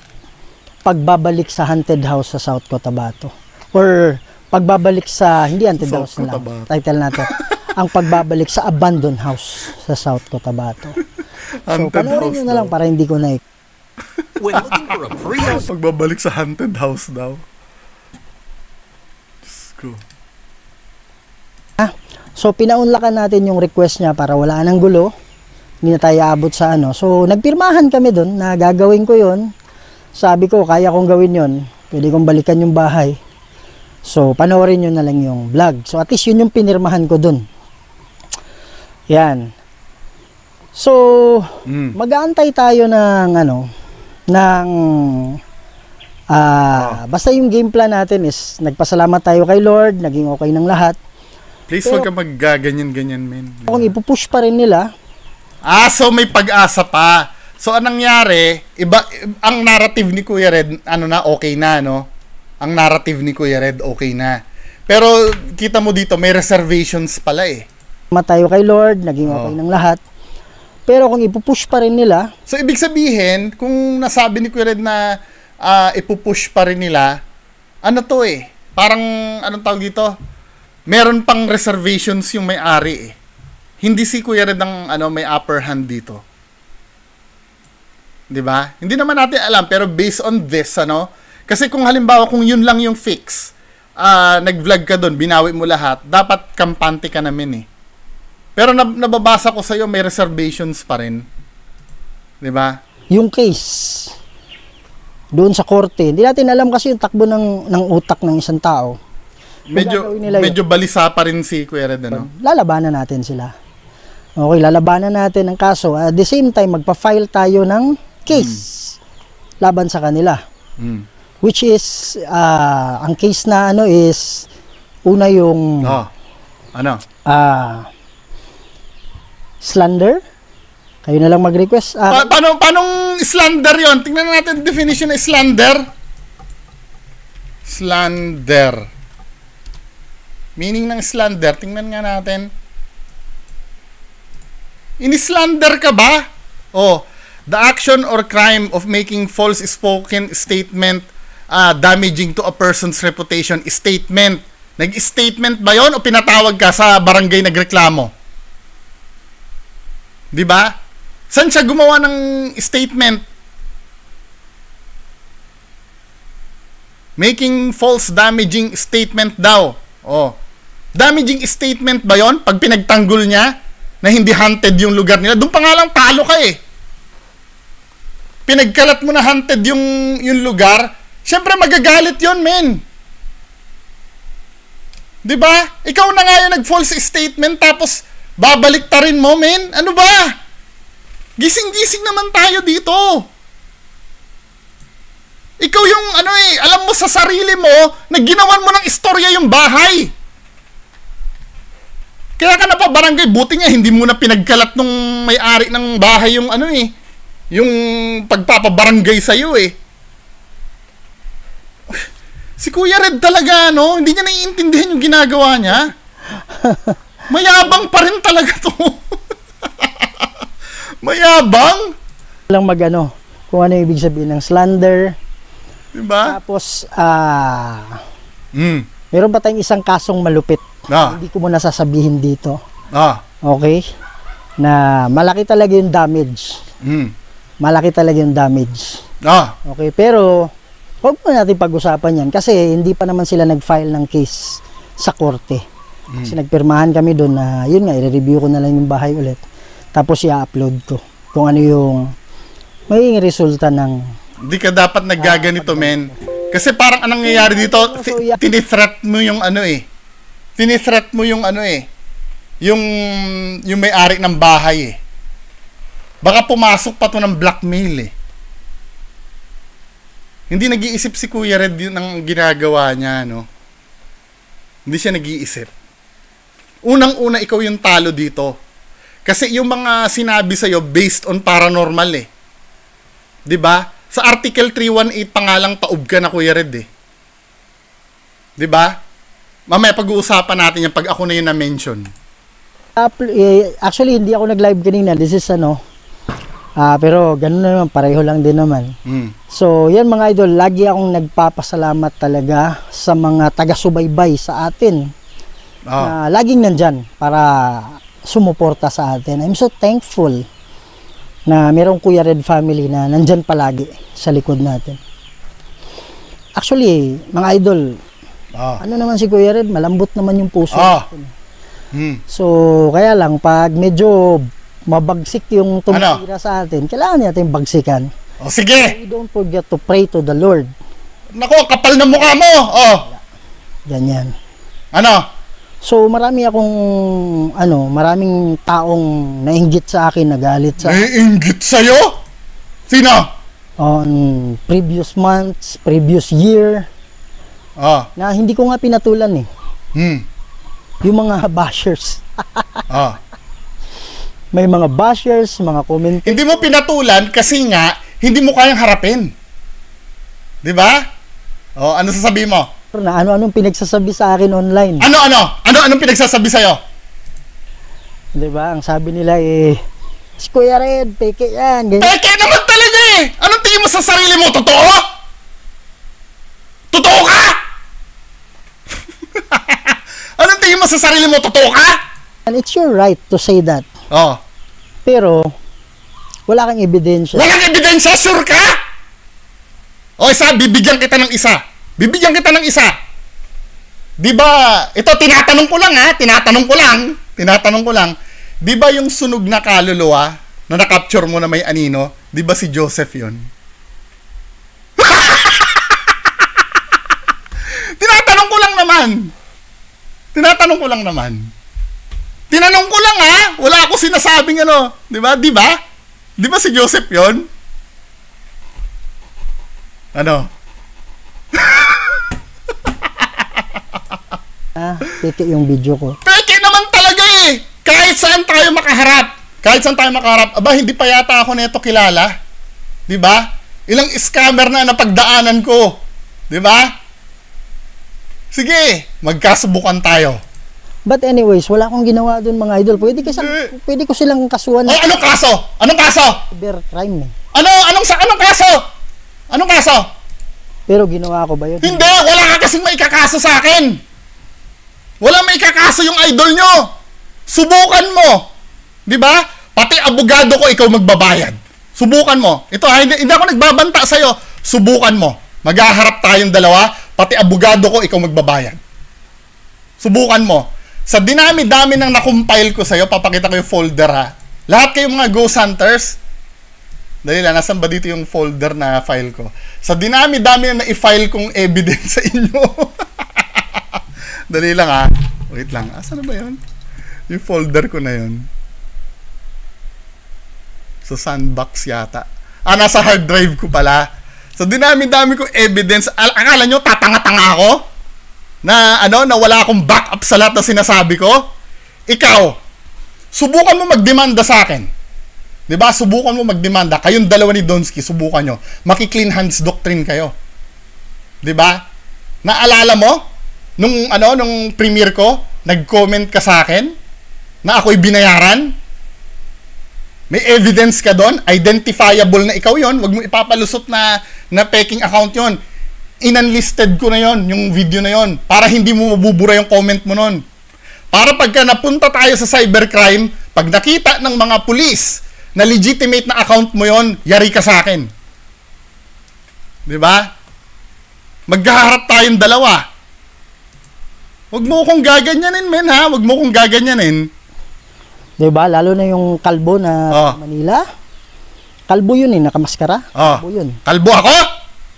Speaker 2: pagbabalik sa haunted house sa South Cotabato. Or pagbabalik sa, hindi haunted house na lang, title natin. Ang pagbabalik sa abandoned house sa South Cotabato. So, panoorin nyo na lang para hindi ko na
Speaker 4: When looking for a pre-house,
Speaker 1: pagbabalik sa haunted house daw. Diyos ko.
Speaker 2: So, pinaunlakan natin yung request niya para wala nang gulo. Hindi na tayo aabot sa So, nagpirmahan kami doon na gagawin ko yon. Sabi ko, kaya kong gawin yon. Pwede kong balikan yung bahay. So, panoorin nyo na lang yung vlog. So, at least yun yung pinirmahan ko doon. Yan. So, mag-aantay tayo ng basta yung game plan natin is nagpasalamat tayo kay Lord, naging okay ng lahat.
Speaker 1: Please, wag ka maggaganyan-ganyan, men.
Speaker 2: Kung ipupush pa rin nila,
Speaker 1: so may pag-asa pa. So anong nangyari, ang narrative ni Kuya Red, okay na, no? ang narrative ni Kuya Red, okay na. Pero kita mo dito, may reservations pala eh.
Speaker 2: Matayo kay Lord, naging okay ng lahat. Pero kung ipupush pa rin nila,
Speaker 1: So, ibig sabihin, kung nasabi ni Kuya Red na ipupush pa rin nila, ano to eh, parang, anong tawag dito? Meron pang reservations yung may-ari eh. Hindi si Kuya Red ang may upper hand dito. 'Di ba? Hindi naman natin alam, pero based on this, kasi kung halimbawa, kung yun lang yung fix, nag-vlog ka doon, binawi mo lahat, dapat kampante ka namin eh. Pero nababasa ko sa'yo, may reservations pa rin. 'Di ba?
Speaker 2: yung case doon sa korte, hindi natin alam kasi yung takbo ng utak ng isang tao.
Speaker 1: Medyo,
Speaker 2: gagawin nila yun?
Speaker 1: medyo balisa pa rin si Kuya Red,
Speaker 2: Lalabanan natin sila. Okay, lalabanan natin ang kaso. At the same time, magpa-file tayo ng case laban sa kanila. Which is, ang case na is, una yung slander. Kayo na lang mag-request.
Speaker 1: Paanong slander yon? Tingnan natin definition ng slander. Slander. Meaning ng slander, tingnan nga natin. Ini-slander ka ba? The action or crime of making false spoken statement damaging to a person's reputation. Statement. Nag-statement ba yon o pinatawag ka sa barangay nagreklamo? 'Di ba? Saan siya gumawa ng statement? Making false damaging statement daw. Damaging statement ba yon pag pinagtanggol niya na hindi haunted yung lugar nila? Doon pa nga lang talo ka eh. Pinagkalat mo na haunted yung lugar, syempre magagalit yon, men. 'Di ba? Ikaw na nga yung nag-false statement tapos babalik ta rin mo, men. Ano ba? Gising-gising naman tayo dito. Ikaw yung alam mo sa sarili mo na ginawan mo ng istorya yung bahay. Kaya ka na pa barangay, buti nga hindi mo na pinagkalat nung may-ari ng bahay yung yung pagpapabarangay sa'yo eh. Si Kuya Red talaga, hindi niya naiintindihan yung ginagawa niya. Mayabang pa rin talaga to. Mayabang?
Speaker 2: Lang kung ano ibig sabihin ng slander.
Speaker 1: Diba?
Speaker 2: Tapos, meron pa tayong isang kasong malupit. Hindi ko muna sasabihin dito. Okay? Na malaki talaga yung damage. Malaki talaga yung damage. Okay, pero huwag mo natin pag-usapan yan kasi hindi pa naman sila nag-file ng case sa korte. Kasi nagpirmahan kami doon na yun nga, i-review ko na lang yung bahay ulit. Tapos i-upload ko kung ano yung magiging resulta ng...
Speaker 1: Hindi ka dapat naggaganito, men. Kasi parang anong nangyayari dito, tinithreat mo yung tinithreat mo yung yung may-ari ng bahay eh. Baka pumasok pa to ng blackmail eh. Hindi nag-iisip si Kuya Red ng ginagawa niya, Hindi siya nag-iisip. Unang-una, ikaw yung talo dito. Kasi yung mga sinabi sa'yo based on paranormal eh. 'Di ba? Sa Article 318 pa nga lang taob ka na, Kuya Red eh. 'Di ba? Mamaya pag-uusapan natin yan pag ako na yung na-mention.
Speaker 2: Actually, hindi ako nag-live kanina. This is pero ganun naman, pareho lang din naman. So, yan mga idol, lagi akong nagpapasalamat talaga sa mga taga-subaybay sa atin. Na laging nandyan para sumuporta sa atin. I'm so thankful na merong Kuya Red family na nandyan palagi sa likod natin. Actually, mga idol, ano naman si Kuya Red, malambot naman yung puso. So, kaya lang, pag medyo mabagsik yung tumitira sa atin, kailangan natin bagsikan.
Speaker 1: Sige!
Speaker 2: We don't forget to pray to the Lord.
Speaker 1: Nako, kapal na mukha mo!
Speaker 2: Ganyan.
Speaker 1: So,
Speaker 2: maraming taong nainggit sa akin, nagalit sa akin.
Speaker 1: Nainggit sa'yo? Sino?
Speaker 2: On previous months, previous year, na hindi ko nga pinatulan eh. Yung mga bashers. May mga bashers, mga comment.
Speaker 1: Hindi mo pinatulan kasi nga, hindi mo kayang harapin. 'Di ba? Oh, ano sasabihin mo?
Speaker 2: Na ano-anong pinagsasabi sa akin online.
Speaker 1: Anong pinagsasabi sa'yo?
Speaker 2: Diba? Ang sabi nila si Kuya Red, peke yan. Ganyan.
Speaker 1: Peke naman talaga eh! Anong tingin mo sa sarili mo? Totoo? Totoo ka? Anong tingin mo sa sarili mo? Totoo ka?
Speaker 2: And it's your right to say that.
Speaker 1: Oh.
Speaker 2: Pero, wala kang ebidensya.
Speaker 1: Walang ebidensya? Sure ka? O isa, bibigyan kita ng isa. Bibigyan kita ng isa. Di ba, ito tinatanong ko lang ha, tinatanong ko lang. Di ba yung sunog na kaluluwa na na-capture mo na may anino, di ba si Joseph yun? Tinatanong ko lang naman. Tinanong ko lang ha, wala ako sinasabing ano, di ba? Di ba si Joseph yun? Ano?
Speaker 2: Peke yung video ko.
Speaker 1: Peke naman talaga eh. Kahit saan tayo makaharap. Aba, hindi pa yata ako nito kilala. 'Di ba? Ilang scammer na napagdaanan ko. 'Di ba? Sige, magkasubukan tayo.
Speaker 2: But anyways, wala akong ginawa doon mga idol. Pwede ko silang kasuhan
Speaker 1: Oh, anong kaso?
Speaker 2: cybercrime eh.
Speaker 1: Anong kaso? Anong kaso?
Speaker 2: Pero ginawa ko ba yun?
Speaker 1: Hindi, wala ka kasing maikakaso sa akin. Wala maikakaso yung idol nyo. Subukan mo. 'Di ba? Pati abogado ko ikaw magbabayad. Subukan mo. Ito ha, hindi ako nagbabanta sa iyo. Subukan mo. Maghaharap tayong dalawa, pati abogado ko ikaw magbabayad. Subukan mo. Sa dinami-dami ng nakumpile ko sa iyo, papakita ko yung folder ha. Lahat kayong mga ghost hunters. Dali lang, nasan ba dito yung folder na file ko? Sa dinami-dami na i-file kong evidence sa inyo. Dali lang ha. Wait lang. Asan na ba yun? Yung folder ko na yun. Sa sandbox yata. Nasa hard drive ko pala. So, dinami-dami kong evidence. Akala nyo, tatanga-tanga ako? Na wala akong backup sa lahat na sinasabi ko? Ikaw, subukan mo magdemanda sa akin. 'Di ba? Subukan mo magdemanda. Kayong dalawa ni Donsky, subukan nyo. Maki-clean hands doctrine kayo. 'Di ba? Naalala mo nung premiere ko, nag-comment ka sa akin na ako'y binayaran? May evidence ka doon, identifiable na ikaw 'yon. Wag mo ipapalusot na peking account 'yon. In-unlisted ko na 'yon, yung video na 'yon, para hindi mo mabubura yung comment mo noon. Para pagka napunta tayo sa cybercrime, pag nakita ng mga pulis na legitimate na account mo 'yon, yari ka sa akin. 'Di ba? Maghaharap tayong dalawa. Huwag mo kong gaganyanin, men ha? Huwag mo kong gaganyanin.
Speaker 2: 'Di ba? Lalo na yung kalbo na Manila. Kalbo yun nakamaskara. Kalbo yun.
Speaker 1: Kalbo ako?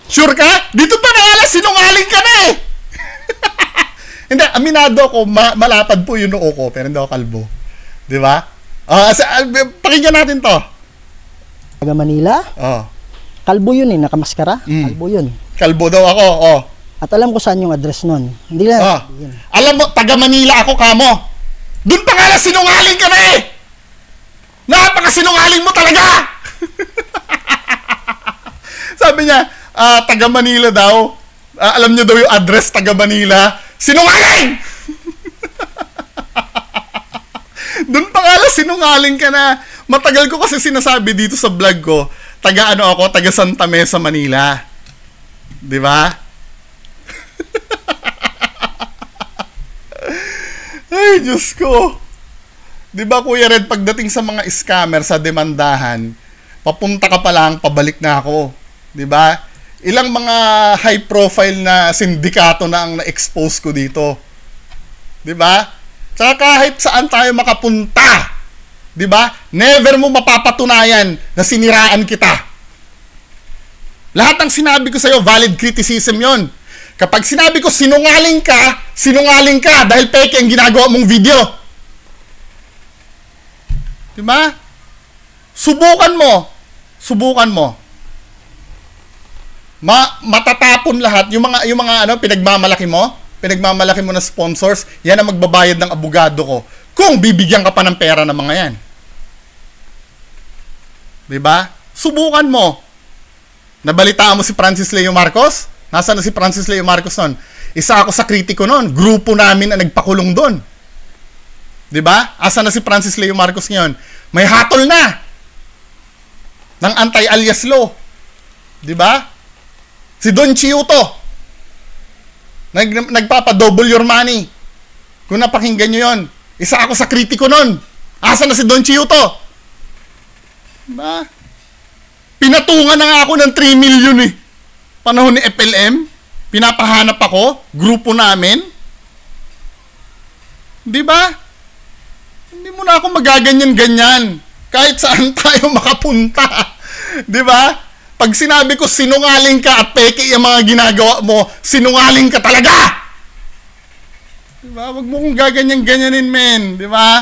Speaker 1: Sure ka? Dito pa na sinungaling ka na eh. Hindi, aminado ako, malapad po yung noo ko, pero hindi ako kalbo. 'Di ba? Pakinggan natin 'to.
Speaker 2: Taga Manila? Kalbo yun nakamaskara. Kalbo yun.
Speaker 1: Kalbo daw ako,
Speaker 2: At alam ko saan yung address nun. Hindi lang.
Speaker 1: Alam mo, taga Manila ako, kamo. Doon pa nga sinungaling ka na eh. Napakasinungaling mo talaga. Sabi niya, taga Manila daw. Alam niyo daw yung address, taga Manila. Sinungaling! Doon pa nga sinungaling ka na. Matagal ko kasi sinasabi dito sa vlog ko, taga Santa Mesa, Manila. 'Di ba? Ay, Diyos ko. 'Di ba, Kuya Red, pagdating sa mga scammer sa demandahan, papunta ka pa lang, pabalik na ako. 'Di ba? Ilang mga high profile na sindikato na ang na-expose ko dito. 'Di ba? Tsaka kahit saan tayo makapunta, 'di ba? Never mo mapapatunayan na siniraan kita. Lahat ng sinabi ko sa iyo, valid criticism 'yon. Kapag sinabi ko sinungaling ka dahil peke ang ginagawa mong video. 'Di ba? Subukan mo. Matatapon lahat yung mga pinagmamalaki mo na sponsors, yan ang magbabayad ng abogado ko kung bibigyan ka pa ng pera ng mga yan. 'Di ba? Subukan mo. Nabalitaan mo si Francis Leo Marcos? Nasaan na si Francis Leo Marcos noon? Isa ako sa kritiko noon. Grupo namin na nagpakulong doon. 'Di ba? Asa na si Francis Leo Marcos ngayon? May hatol na ng anti-alias law. 'Di ba? Si Don Chiuto nagpapa-double your money. Kung napakinggan nyo yun, isa ako sa kritiko nun. Asa na si Don Chiuto? Diba? Pinatungan na nga ako ng 3 million eh. Panahon ni FLM. Pinapahanap ako. Grupo namin. Diba? Hindi mo na ako magaganyan-ganyan. Kahit saan tayo makapunta. Diba? Pag sinabi ko sinungaling ka at peke yung mga ginagawa mo, sinungaling ka talaga! Diba? Wag mo kong gaganyan-ganyanin, men. Diba?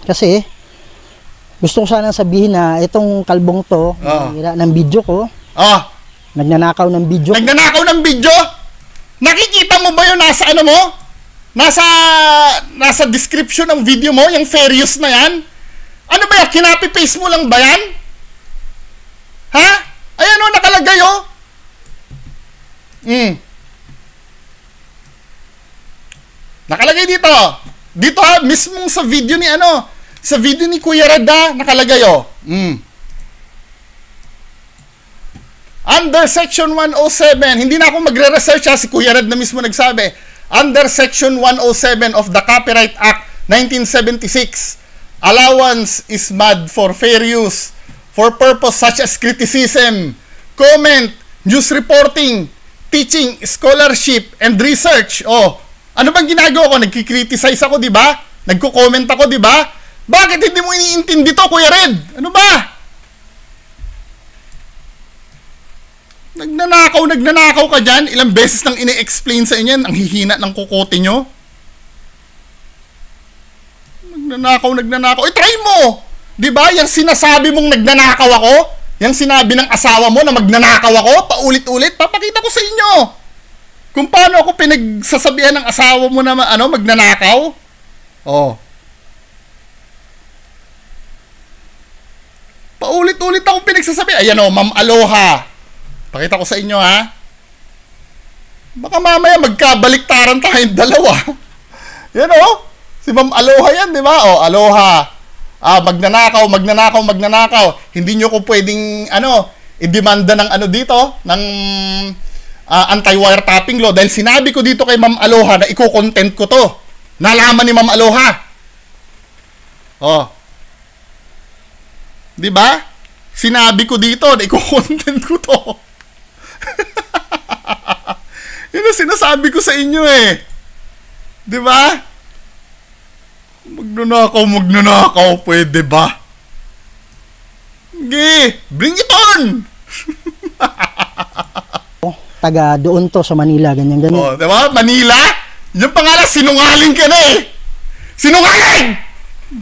Speaker 2: Kasi, gusto ko sana sabihin na itong kalbong to, nangira ng video ko, nagnanakaw ng video.
Speaker 1: Nagnanakaw ng video? Nakikita mo ba yun nasa ano mo? Nasa description ng video mo, yung Ferius na yan? Ano ba yan? Kinapi-paste mo lang ba yan? Ha? Ayan o, nakalagay o. Nakalagay dito. Dito ha, mismong sa video ni ano, sa video ni Kuya Rada, nakalagay o. Under Section 107, hindi na ako magre-research ha, si Kuya Rad na mismo nagsabi. Under Section 107 of the Copyright Act 1976, allowance is made for fair use for purpose such as criticism, comment, news reporting, teaching, scholarship, and research. Oh, ano bang ginagawa ko? Nagkikriticize ako, di ba? Nagko-comment ako, di ba? Bakit hindi mo iniintindi to, Kuya Red? Ano ba? Nagnanakaw ka dyan. Ilang beses nang ini-explain sa inyo yan. Ang hihina ng kukote nyo. Nagnanakaw. Try mo! Diba? Yung sinasabi mong nagnanakaw ako, yung sinabi ng asawa mo na magnanakaw ako, paulit-ulit, papakita ko sa inyo. Kung paano ako pinagsasabihan ng asawa mo na magnanakaw. Oh. Paulit-ulit ako pinagsasabi. Ayan o, Ma'am Aloha. Pakita ko sa inyo ha. Baka mamaya magkabaliktaran tayong dalawa. Yan o. Si Ma'am Aloha yan, di ba? O, Aloha. Magnanakaw. Hindi nyo ko pwedeng, i-demanda ng dito, ng anti-wiretapping law. Dahil sinabi ko dito kay Ma'am Aloha na i-content ko to. Nalaman ni Ma'am Aloha. Oh. Di ba? Sinabi ko dito na i-content ko to. Yun ang sinasabi ko sa inyo eh. Di ba? Magnanakaw, pwede ba? Sige, bring it on!
Speaker 2: Taga doon to sa Manila, ganyan.
Speaker 1: Oh, diba? Manila? Yung pangalan, sinungaling ka na eh! Sinungaling!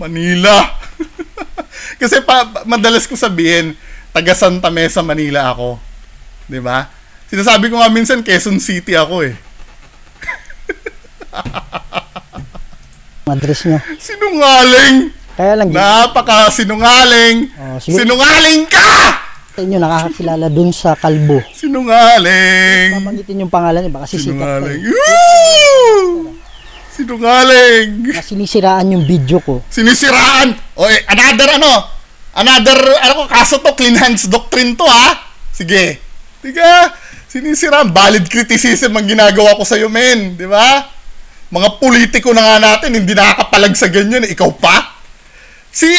Speaker 1: Manila. Kasi madalas ko sabihin, taga Santa Mesa, Manila ako. Diba? Sinasabi ko nga minsan, Quezon City ako eh.
Speaker 2: Address niya.
Speaker 1: Sinungaling!
Speaker 2: Kaya lang,
Speaker 1: napaka-sinungaling! Sinungaling ka!
Speaker 2: Sa inyo, nakakakilala dun sa kalbo.
Speaker 1: Sinungaling!
Speaker 2: Babanggitin yung pangalan niya, baka sisikat pa
Speaker 1: Sinungaling! Sinungaling!
Speaker 2: na sinisiraan yung video ko.
Speaker 1: Sinisiraan! O another kaso to, clean hands doctrine to ha? Sige. Diga, sinisiraan. Valid criticism ang ginagawa ko sa'yo, men. Di ba? Mga politiko na nga natin, hindi nakakapalag sa ganyan. Ikaw pa? Si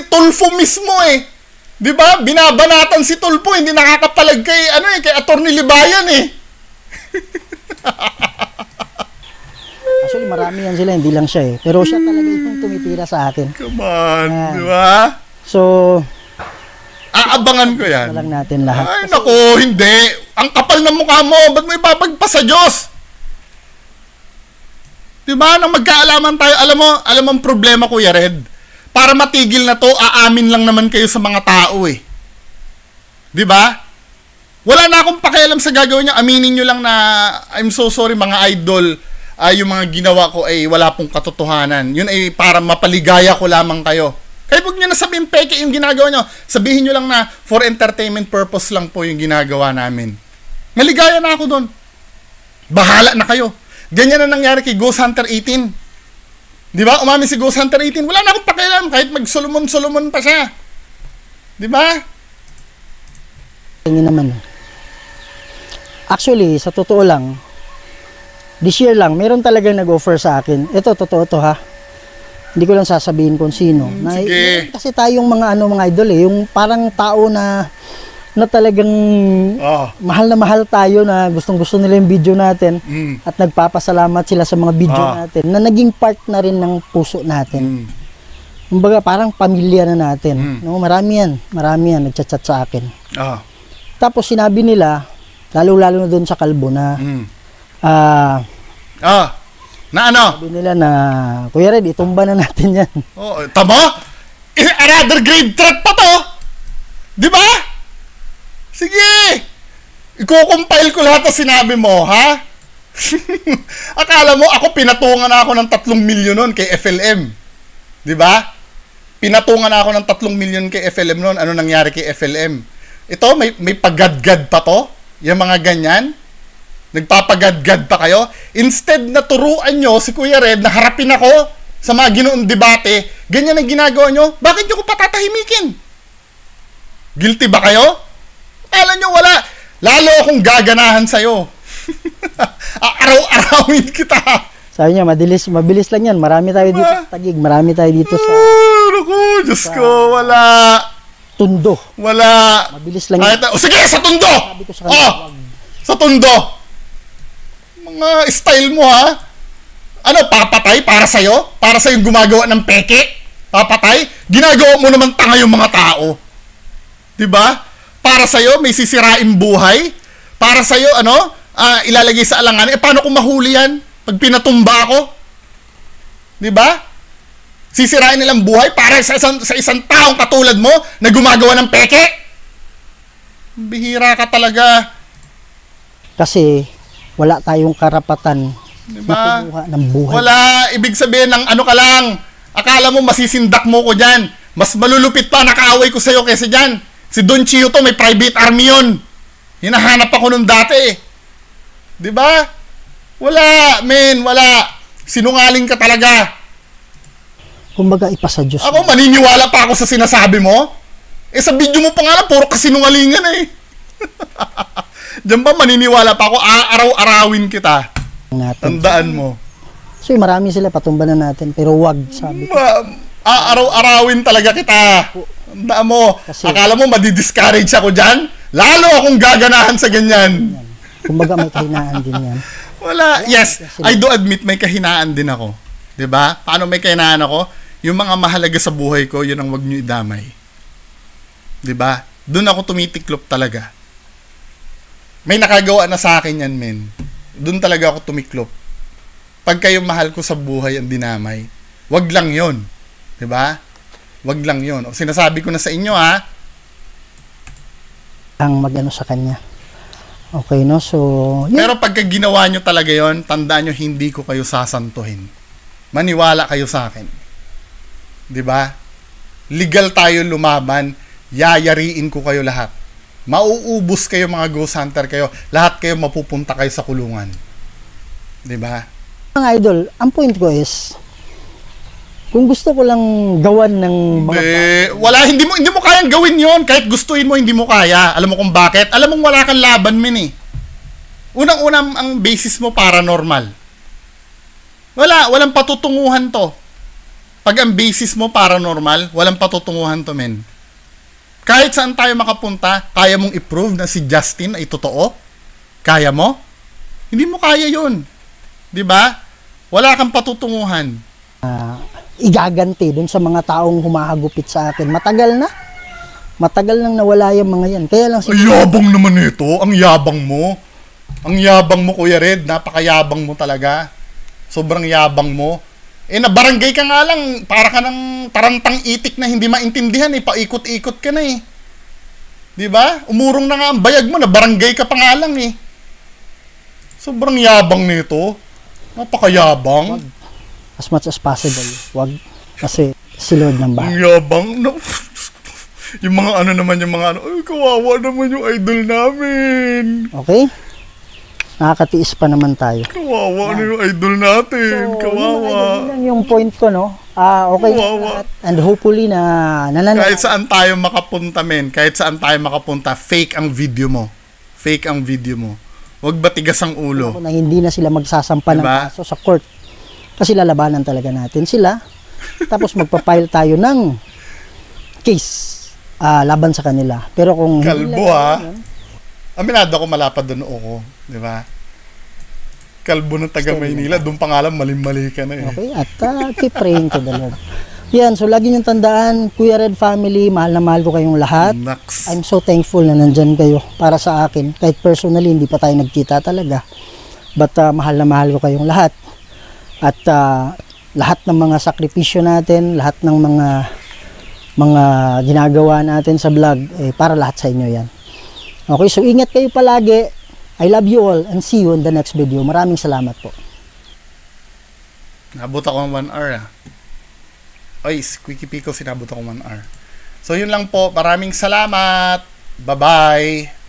Speaker 1: Tulfo mismo eh. Di ba? Binabanatan si Tulfo, hindi nakakapalag kay Atty. Libayan eh.
Speaker 2: Actually, marami yan sila, hindi lang siya eh. Pero siya talaga yung tumitira sa akin.
Speaker 1: Come on, di ba?
Speaker 2: So,
Speaker 1: aabangan ko yan.
Speaker 2: lang natin lahat.
Speaker 1: Ay, naku, hindi. Ang kapal ng mukha mo. Ba't mo ipapagpa sa Diyos? Diba? Nang magkaalaman tayo, alam mo ang problema, Kuya Red? Para matigil na to, aamin lang naman kayo sa mga tao eh. Diba? Wala na akong pakialam sa gagawin niya. Aminin nyo lang na, I'm so sorry mga idol, yung mga ginawa ko ay wala pong katotohanan. Yun ay para mapaligaya ko lamang kayo. Kaya huwag nyo na sabihin peke yung ginagawa nyo. Sabihin nyo lang na for entertainment purpose lang po yung ginagawa namin. Naligaya na ako doon. Bahala na kayo. Ganyan na nangyari kay Ghost Hunter 18. Di ba? Umamin si Ghost Hunter 18. Wala na akong pakialam kahit mag-Solomon pa siya. Di ba?
Speaker 2: Tingin naman. Actually, sa totoo lang, this year lang, meron talagang nag-offer sa akin. Ito, totoo to ha. Hindi ko lang sasabihin kung sino.
Speaker 1: Sige.
Speaker 2: Kasi tayong mga mga idol yung parang tao na talagang mahal na mahal tayo, na gustong-gusto nila yung video natin at nagpapasalamat sila sa mga video natin na naging part na rin ng puso natin. Kumbaga parang pamilya na natin. No, marami yan nagchat-chat sa akin. Tapos sinabi nila, lalo-lalo na doon sa Kalbo na
Speaker 1: na ano?
Speaker 2: sabi nila na, Kuya Red, itumba na natin yan.
Speaker 1: Tama? Another grade threat pa to. Di ba? Sige. Iko-compile ko lahat ng sinabi mo, ha? Akala mo, ako pinatungan na ako ng 3 milyon nun kay FLM. Di ba? Pinatungan na ako ng 3 milyon kay FLM nun. Ano nangyari kay FLM? Ito, may pagadgad pa to? Yung mga ganyan? Nagpapagadgad pa kayo? Instead na turuan nyo si Kuya Red na harapin ako sa mga ginoong debate, ganyan ang ginagawa nyo, bakit nyo ko patatahimikin? Guilty ba kayo? Alam nyo, wala. Lalo akong gaganahan sa'yo. Araw-arawin kita.
Speaker 2: Sabi niya, mabilis lang yan. Marami tayo dito sa Taguig. Marami tayo dito sa...
Speaker 1: Naku, Diyos ko, wala.
Speaker 2: Tundo.
Speaker 1: Wala.
Speaker 2: Mabilis lang yan.
Speaker 1: Sige, sa Tundo!
Speaker 2: Sabi ko sa kanila,
Speaker 1: sa Tundo! Mga style mo, ha? Ano, papatay para sa'yo? Para sa'yo gumagawa ng peke? Papatay? Ginagawa mo naman tanga yung mga tao. Diba? Para sa'yo, may sisirain buhay. Para sa'yo, ilalagay sa alangan. Paano kung mahuli yan? Pag pinatumba ako? Diba? Sisirain nilang buhay para sa isang taong katulad mo na gumagawa ng peke? Bihira ka talaga.
Speaker 2: Kasi, wala tayong karapatan
Speaker 1: diba?
Speaker 2: Na kumuha ng buhay.
Speaker 1: Wala. Ibig sabihin ng ano ka lang. Akala mo masisindak mo ko dyan. Mas malulupit pa nakaaway ko sa'yo kaysa dyan. Si Don Chio to, may private army yun. Hinahanap ako nung dati eh. Diba? Wala, men, wala. Sinungaling ka talaga.
Speaker 2: Kumbaga, ipasa Diyos.
Speaker 1: Ako, maniniwala pa ako sa sinasabi mo. Sa video mo pa nga lang, puro kasinungalingan eh. Diyan ba maniniwala pa ako? Araw-arawin kita. Tandaan mo.
Speaker 2: So, marami sila, patumba na natin. Pero wag, sabi ko.
Speaker 1: Araw-arawin talaga kita. Tandaan mo. Kasi, akala mo madi-discourage ako dyan? Lalo akong gaganahan sa ganyan.
Speaker 2: Kumbaga may kahinaan din yan.
Speaker 1: Wala. Yes, I do admit may kahinaan din ako. 'Di ba? Paano may kahinaan ako? Yung mga mahalaga sa buhay ko, yun ang wag niyo idamay. 'Di ba? Doon ako tumitiklop talaga. May nakagawa na sa akin yan, men. Doon talaga ako tumiklop. Pag kayo mahal ko sa buhay ang dinamay, wag lang 'yon. 'Di ba? Wag lang 'yon. O sinasabi ko na sa inyo, ha.
Speaker 2: Ang magano sa kanya. Okay, no? So, yun.
Speaker 1: Pero pagka ginawa nyo talaga yon, tandaan nyo, hindi ko kayo sasantuhin. Maniwala kayo sa akin. 'Di ba? Legal tayo lumaban, yayariin ko kayo lahat. Mauubos kayo, mga ghost hunter kayo. Lahat kayo mapupunta kayo sa kulungan. 'Di ba?
Speaker 2: Mga idol, ang point ko is, kung gusto ko lang gawan ng mga
Speaker 1: hindi mo kayang gawin 'yon. Kahit gustuin mo, hindi mo kaya. Alam mo kung bakit? Alam mo wala kang laban, men eh. Unang-unang ang basis mo paranormal. Walang patutunguhan 'to. Pag ang basis mo paranormal, walang patutunguhan 'to, men. Kahit saan tayo makapunta, kaya mong i-prove na si Justin ay totoo? Kaya mo? Hindi mo kaya 'yon. 'Di ba? Wala kang patutunguhan.
Speaker 2: Igaganti dun sa mga taong humahagupit sa akin. Matagal nang nawala yung mga yan. Kaya lang
Speaker 1: Ang yabang naman ito. Ang yabang mo. Ang yabang mo, Kuya Red. Napakayabang mo talaga. Sobrang yabang mo. Nabarangay ka nga lang. Para ka ng tarantang itik na hindi maintindihan. Paikot-ikot ka na eh. Diba? Umurong na nga ang bayag mo. Nabarangay ka pa nga lang eh. Sobrang yabang nito. Napakayabang.
Speaker 2: As much as possible, wag. Kasi si Lord ng bahay.
Speaker 1: Ang yabang. No. Yung mga ano naman, yung mga ano, ay, kawawa naman yung idol namin.
Speaker 2: Okay? Nakakatiis pa naman tayo.
Speaker 1: Kawawa na yung idol natin. Kawawa.
Speaker 2: Yun lang yung point ko, no? Okay.
Speaker 1: Kawawa.
Speaker 2: And hopefully na
Speaker 1: Kahit saan tayo makapunta, men. Kahit saan tayo makapunta, fake ang video mo. Fake ang video mo. Huwag batigas ang ulo.
Speaker 2: na hindi na sila magsasampa ng
Speaker 1: Diba?
Speaker 2: kaso sa court. Kasi lalabanan talaga natin sila. Tapos magpa-file tayo ng case laban sa kanila. Pero kung
Speaker 1: Kalbo, ha? Aminado ako, malapad doon ako. Di ba? Kalbo ng taga Maynila. Doon pa nga lang, mali-mali ka na eh.
Speaker 2: Okay, at keep praying to the Lord. Yan, so lagi niyong tandaan, Kuya Red family, mahal na mahal ko kayong lahat.
Speaker 1: Naks.
Speaker 2: I'm so thankful na nandyan kayo para sa akin. Kahit personally, hindi pa tayo nagkita talaga. But mahal na mahal ko kayong lahat. At lahat ng mga sakripisyo natin, lahat ng mga ginagawa natin sa vlog, para lahat sa inyo yan. Okay, so ingat kayo palagi. I love you all and see you in the next video. Maraming salamat po.
Speaker 1: Nabot ako ng 1 hour, ah. Oy, Quickie Pickle, sinabot ako 1 hour. So, yun lang po. Maraming salamat. Bye-bye.